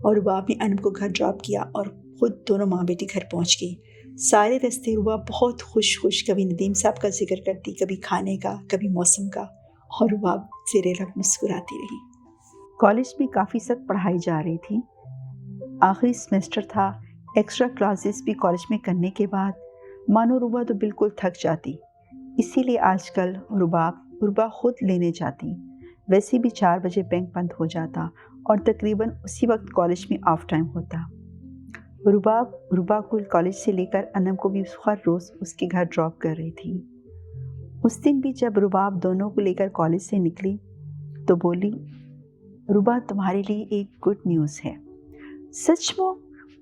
और रुबाब ने अनम को घर ड्रॉप किया और खुद दोनों माँ बेटी घर पहुँच गई। सारे रास्ते रुबाब बहुत खुश कभी नदीम साहब का जिक्र करती, कभी खाने का, कभी मौसम का, और रुबाब ज़ेरे लब मुस्कुराती रही। कॉलेज में काफ़ी सख्त पढ़ाई जा रही थी। आखिरी सेमेस्टर था। एक्स्ट्रा क्लासेस भी कॉलेज में करने के बाद मानो रुबा तो बिल्कुल थक जाती। इसीलिए आजकल रुबा खुद लेने जाती। वैसे भी 4 बजे बैंक बंद हो जाता और तकरीबन उसी वक्त कॉलेज में ऑफ टाइम होता। रुबा को कॉलेज से लेकर अनम को भी हर रोज़ उसके घर ड्रॉप कर रही थी। उस दिन भी जब रुबाब दोनों को लेकर कॉलेज से निकली तो बोली, रुबा तुम्हारे लिए एक गुड न्यूज़ है। सच में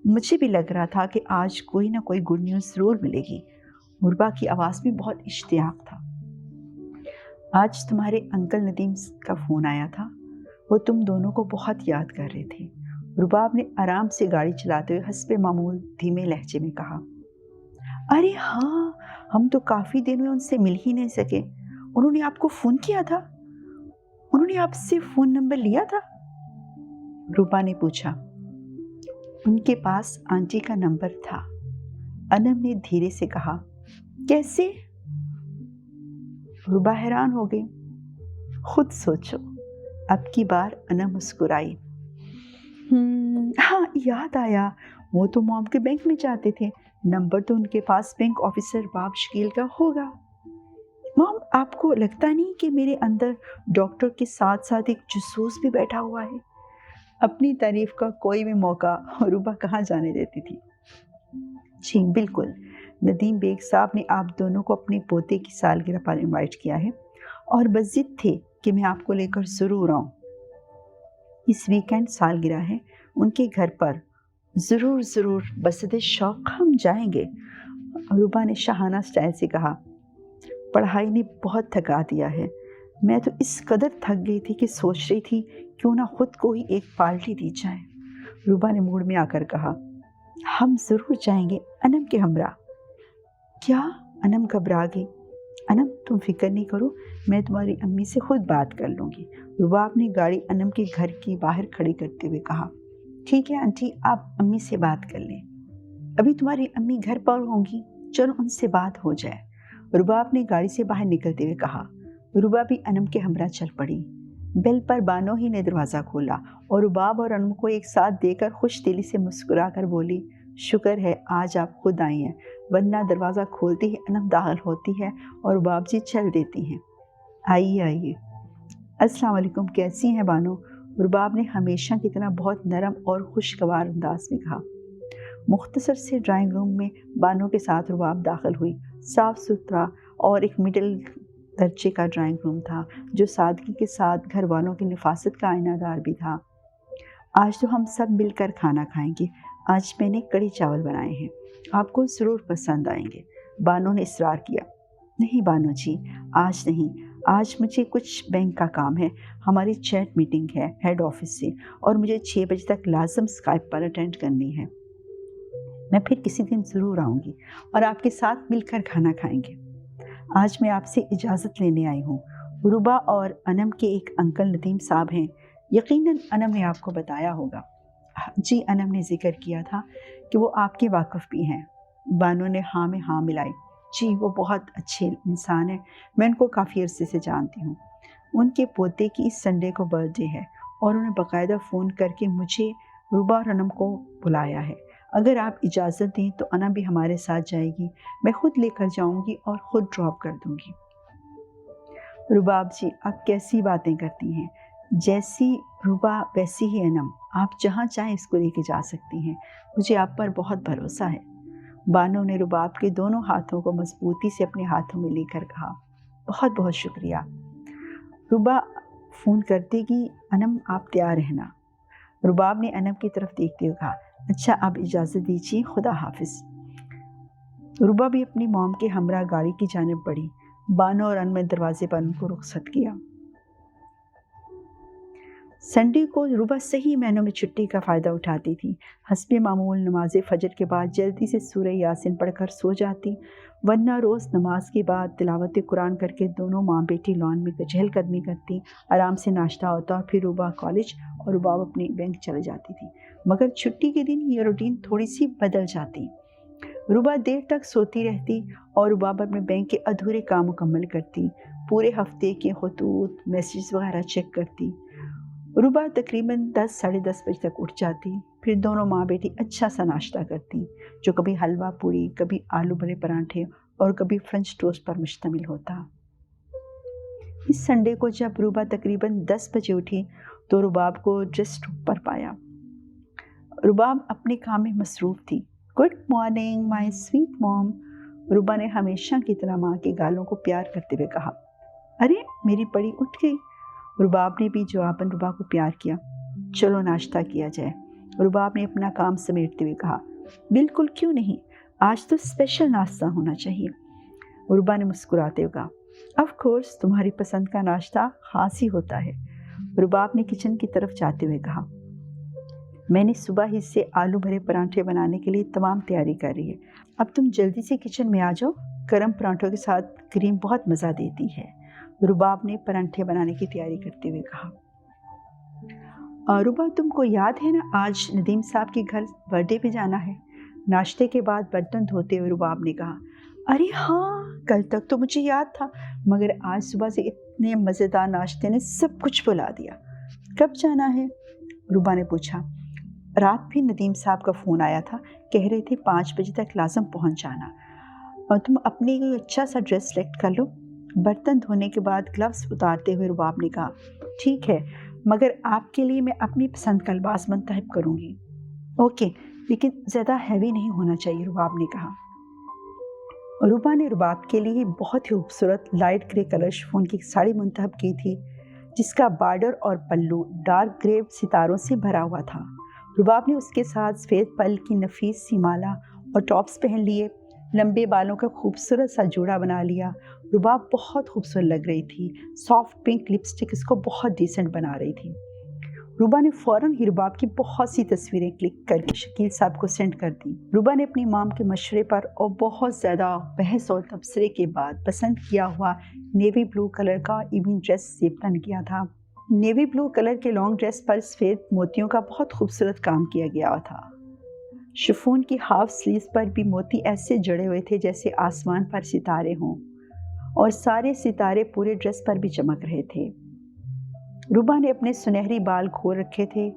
मुझे भी लग रहा था कि आज कोई ना कोई गुड न्यूज़ ज़रूर मिलेगी। रुबा की आवाज़ में बहुत इश्तियाक था। आज तुम्हारे अंकल नदीम का फ़ोन आया था, वो तुम दोनों को बहुत याद कर रहे थे। रुबाब ने आराम से गाड़ी चलाते हुए हस्बे मामूल धीमे लहजे में कहा, अरे हाँ, हम तो काफ़ी दिन में उनसे मिल ही नहीं सके। उन्होंने आपको फ़ोन किया था? उन्होंने आपसे फ़ोन नंबर लिया था? रूबा ने पूछा। उनके पास आंटी का नंबर था, अनम ने धीरे से कहा। कैसे? रूबा हैरान हो गई। खुद सोचो। अब की बार अनम मुस्कुराई। हाँ, याद आया, वो तो मॉम के बैंक में जाते थे। नंबर तो उनके पास बैंक ऑफिसर बाब शकील का होगा। मॉम, आपको लगता नहीं कि मेरे अंदर डॉक्टर के साथ साथ एक जासूस भी बैठा हुआ है? अपनी तारीफ का कोई भी मौका रूबा कहाँ जाने देती थी। जी बिल्कुल, नदीम बेग साहब ने आप दोनों को अपने पोते की सालगिरह पर इनवाइट किया है और बस जिद थे कि मैं आपको लेकर ज़रूर आऊँ। इस वीकेंड सालगिरह है उनके घर पर। ज़रूर बसदे शौक हम जाएंगे, रूबा ने शाहाना स्टाइल से कहा। पढ़ाई ने बहुत थका दिया है। मैं तो इस कदर थक गई थी कि सोच रही थी क्यों ना खुद को ही एक पार्टी दी जाए। रूबा ने मूड में आकर कहा, हम ज़रूर जाएंगे अनम के हमरा। क्या? अनम घबरा गई। अनम तुम फिक्र नहीं करो, मैं तुम्हारी अम्मी से खुद बात कर लूँगी। रुबाब ने गाड़ी अनम के घर के बाहर खड़ी करते हुए कहा। ठीक है आंटी, आप अम्मी से बात कर लें। अभी तुम्हारी अम्मी घर पर होंगी, चलो उनसे बात हो जाए। रुबाब ने गाड़ी से बाहर निकलते हुए कहा। रुबा भी अनम के हमरा चल पड़ी। बेल पर बानो ही ने दरवाज़ा खोला और रुबाब और अनम को एक साथ देखकर खुश दिली से मुस्कुरा कर बोली, शुक्र है आज आप खुद आई हैं, वरना दरवाज़ा खोलते ही अनम दाखिल होती है और रुबाब जी चल देती हैं। आइए। अस्सलाम वालेकुम, कैसी हैं बानो? रुबाब ने हमेशा की तरह बहुत नरम और खुशगवार अंदाज में कहा। मुख्तसर से ड्राइंग रूम में बानो के साथ रुबाब दाखिल हुई। साफ़ सुथरा और एक मिडिल दर्जे का ड्राइंग रूम था, जो सादगी के साथ घर वालों की नफासत का आईनादार भी था। आज तो हम सब मिलकर खाना खाएंगे। आज मैंने कड़ी चावल बनाए हैं, आपको ज़रूर पसंद आएंगे, बानो ने इसरार किया। नहीं बानो जी, आज नहीं, आज मुझे कुछ बैंक का काम है। हमारी चैट मीटिंग है हेड ऑफिस से और मुझे 6 बजे तक लाजम स्काइप पर अटेंड करनी है। मैं फिर किसी दिन ज़रूर आऊँगी और आपके साथ मिलकर खाना खाएंगे। आज मैं आपसे इजाज़त लेने आई हूँ। रुबा और अनम के एक अंकल नदीम साहब हैं, यकीनन अनम ने आपको बताया होगा। जी, अनम ने जिक्र किया था कि वो आपके वाकिफ़ भी हैं। बानो ने हाँ में हाँ मिलाई। जी, वो बहुत अच्छे इंसान हैं, मैं उनको काफ़ी अरसे से जानती हूँ। उनके पोते की इस संडे को बर्थडे है और उन्हें बाकायदा फ़ोन करके मुझे, रुबा और अनम को बुलाया है। अगर आप इजाज़त दें तो अनम भी हमारे साथ जाएगी। मैं खुद लेकर जाऊंगी और ख़ुद ड्रॉप कर दूंगी। रुबाब जी, आप कैसी बातें करती हैं? जैसी रुबा वैसी ही अनम, आप जहाँ चाहें इसको लेके जा सकती हैं। मुझे आप पर बहुत भरोसा है। बानो ने रुबाब के दोनों हाथों को मजबूती से अपने हाथों में लेकर कहा। बहुत बहुत शुक्रिया। रुबा फ़ोन कर देगी, अनम आप तैयार रहना। रुबाब ने अनम की तरफ देखते हुए कहा। अच्छा, आप इजाज़त दीजिए, खुदा हाफिज़। रुबा भी अपनी मॉम के हमरा गाड़ी की जानिब बढ़ी। बानो और अनम ने दरवाजे पर उनको रुखसत किया। संडे को रुबा सही मायनों में छुट्टी का फ़ायदा उठाती थी। हस्बे मामूल नमाज फजर के बाद जल्दी से सूरह यासीन पढ़कर सो जाती, वरना रोज़ नमाज के बाद तिलावत कुरान करके दोनों माँ बेटी लॉन में चहलकदमी करती। आराम से नाश्ता होता और फिर रुबा कॉलेज और रुबाब अपनी बैंक चले जाती थी। मगर छुट्टी के दिन ये रूटीन थोड़ी सी बदल जाती। रुबा देर तक सोती रहती और रुबाब अपने बैंक के अधूरे काम मुकम्मल करती। पूरे हफ्ते के खतूत मैसेज वगैरह चेक करती। रुबा तकरीबन 10 साढ़े 10 बजे तक उठ जाती। फिर दोनों माँ बेटी अच्छा सा नाश्ता करती, जो कभी हलवा पूरी, कभी आलू बड़े पराठे और कभी फ्रेंच टोस्ट पर मुश्तमिल होता। इस संडे को जब रुबा तकरीबन 10 बजे उठी तो रुबाब को ड्रेस रूम पर पाया। रुबाब अपने काम में मसरूफ़ थी। Good morning my sweet mom, Ruba ने हमेशा की तरह माँ के गालों को प्यार करते हुए कहा। अरे मेरी परी उठ गई। रुबाब ने भी जवाबन रुबा को प्यार किया। चलो नाश्ता किया जाए। रुबाब ने अपना काम समेटते हुए कहा। बिल्कुल, क्यों नहीं, आज तो स्पेशल नाश्ता होना चाहिए। रुबा ने मुस्कुराते हुए कहा। ऑफ कोर्स, तुम्हारी पसंद का नाश्ता खास ही होता है। रुबाब ने किचन की तरफ जाते हुए कहा। मैंने सुबह ही से आलू भरे परांठे बनाने के लिए तमाम तैयारी कर रही है। अब तुम जल्दी से किचन में आ जाओ, गर्म परांठों के साथ क्रीम बहुत मज़ा देती है। रुबाब ने परांठे बनाने की तैयारी करते हुए कहा। रुबा, तुमको याद है ना, आज नदीम साहब के घर बर्थडे पे जाना है। नाश्ते के बाद बर्तन धोते हुए रुबाब ने कहा। अरे हाँ, कल तक तो मुझे याद था, मगर आज सुबह से इतने मज़ेदार नाश्ते ने सब कुछ भुला दिया। कब जाना है? रुबा ने पूछा। रात भी नदीम साहब का फ़ोन आया था, कह रहे थे 5 बजे तक लाजम पहुंच जाना। और तुम अपने कोई अच्छा सा ड्रेस सेलेक्ट कर लो। बर्तन धोने के बाद ग्लव्स उतारते हुए रुबाब ने कहा। ठीक है, मगर आपके लिए मैं अपनी पसंद का लिबास मुंतखब करूँगी। ओके, लेकिन ज़्यादा हैवी नहीं होना चाहिए, रुबाब ने कहा। रुबा ने रुबाब के लिए बहुत ही खूबसूरत लाइट ग्रे कलर शिफॉन की साड़ी मुंतखब की थी, जिसका बॉर्डर और पल्लू डार्क ग्रे सितारों से भरा हुआ था। रुबाब ने उसके साथ सफ़ेद पल की नफीस सी माला और टॉप्स पहन लिए, लंबे बालों का खूबसूरत सा जोड़ा बना लिया। रुबाब बहुत खूबसूरत लग रही थी। सॉफ्ट पिंक लिपस्टिक इसको बहुत डिसेंट बना रही थी। रुबा ने फ़ौरन ही रुबाब की बहुत सी तस्वीरें क्लिक करके शकील साहब को सेंड कर दी। रुबा ने अपनी माम के मशवरे पर और बहुत ज़्यादा बहस और तबसरे के बाद पसंद किया हुआ नेवी ब्लू कलर का इवनिंग ड्रेस सेप्टन किया था। नेवी ब्लू कलर के लॉन्ग ड्रेस पर सफ़ेद मोतियों का बहुत खूबसूरत काम किया गया था। शिफॉन की हाफ स्लीव्स पर भी मोती ऐसे जड़े हुए थे जैसे आसमान पर सितारे हों, और सारे सितारे पूरे ड्रेस पर भी चमक रहे थे। रुबा ने अपने सुनहरी बाल खोल रखे थे।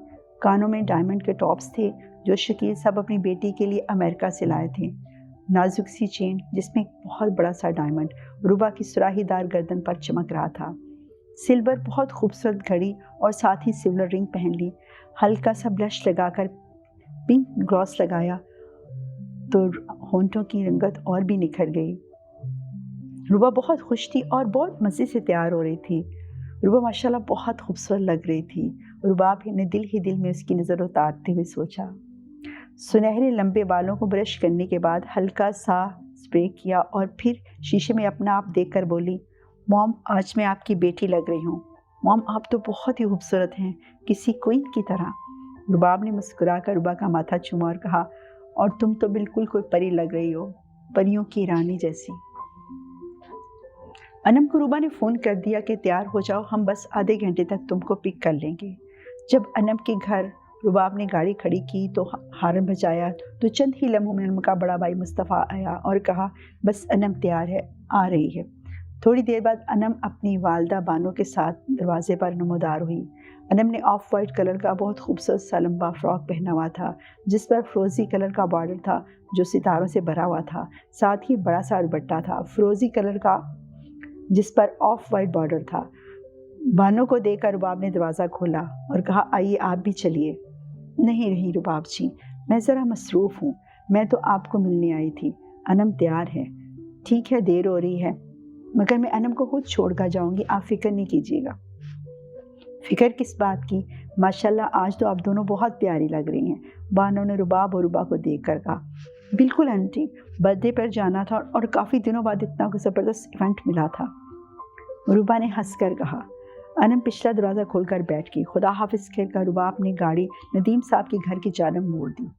कानों में डायमंड के टॉप्स थे जो शकील साहब अपनी बेटी के लिए अमेरिका से लाए थे। नाजुक सी चेन जिसमें बहुत बड़ा सा डायमंड रुबा की सुराहीदार गर्दन पर चमक रहा था। सिल्वर बहुत खूबसूरत घड़ी और साथ ही सिल्वर रिंग पहन ली। हल्का सा ब्लश लगाकर पिंक ग्लॉस लगाया तो होंठों की रंगत और भी निखर गई। रुबा बहुत खुश थी और बहुत मज़े से तैयार हो रही थी। रुबा माशाल्लाह बहुत खूबसूरत लग रही थी। रुबाब ने दिल ही दिल में उसकी नज़र उतारते हुए सोचा। सुनहरे लंबे बालों को ब्रश करने के बाद हल्का सा स्प्रे किया और फिर शीशे में अपना आप देखकर बोली, मॉम, आज मैं आपकी बेटी लग रही हूँ। मॉम, आप तो बहुत ही खूबसूरत हैं, किसी क्वीन की तरह। रुबाब ने मुस्कुराकर रुबा का माथा चूमा और कहा, और तुम तो बिल्कुल कोई परी लग रही हो, परियों की रानी जैसी। अनम को रुबा ने फ़ोन कर दिया कि तैयार हो जाओ, हम बस आधे घंटे तक तुमको पिक कर लेंगे। जब अनम के घर रुबाब ने गाड़ी खड़ी की तो हारन बजाया तो चंद ही लम्हों में उनका बड़ा भाई मुस्तफ़ा आया और कहा, बस अनम तैयार है, आ रही है। थोड़ी देर बाद अनम अपनी वालदा बानो के साथ दरवाजे पर नमोदार हुई। अनम ने ऑफ वाइट कलर का बहुत खूबसूरत सा लंबा फ्रॉक पहना हुआ था जिस पर फ्रोज़ी कलर का बॉर्डर था जो सितारों से भरा हुआ था। साथ ही बड़ा सा दुपट्टा था फ्रोज़ी कलर का जिस पर ऑफ वाइट बॉर्डर था। बानो को देखकर रुबाब ने दरवाज़ा खोला और कहा, आइए आप भी चलिए। नहीं रुबाब जी, मैं ज़रा मसरूफ़ हूँ, मैं तो आपको मिलने आई थी। अनम तैयार है। ठीक है, देर हो रही है, मगर मैं अनम को खुद छोड़ कर जाऊँगी, आप फ़िक्र नहीं कीजिएगा। फ़िक्र किस बात की, माशाल्लाह आज तो आप दोनों बहुत प्यारी लग रही हैं। बानो ने रुबाब और रुबा को देख कर कहा। बिल्कुल आंटी, बर्थडे पर जाना था और काफ़ी दिनों बाद इतना ज़बरदस्त इवेंट मिला था। रुबा ने हंसकर कहा। अनम पिछला दरवाज़ा खोलकर बैठ गई। खुदा हाफिज़ कहकर रुबा अपनी गाड़ी नदीम साहब के घर की जानब मोड़ दी।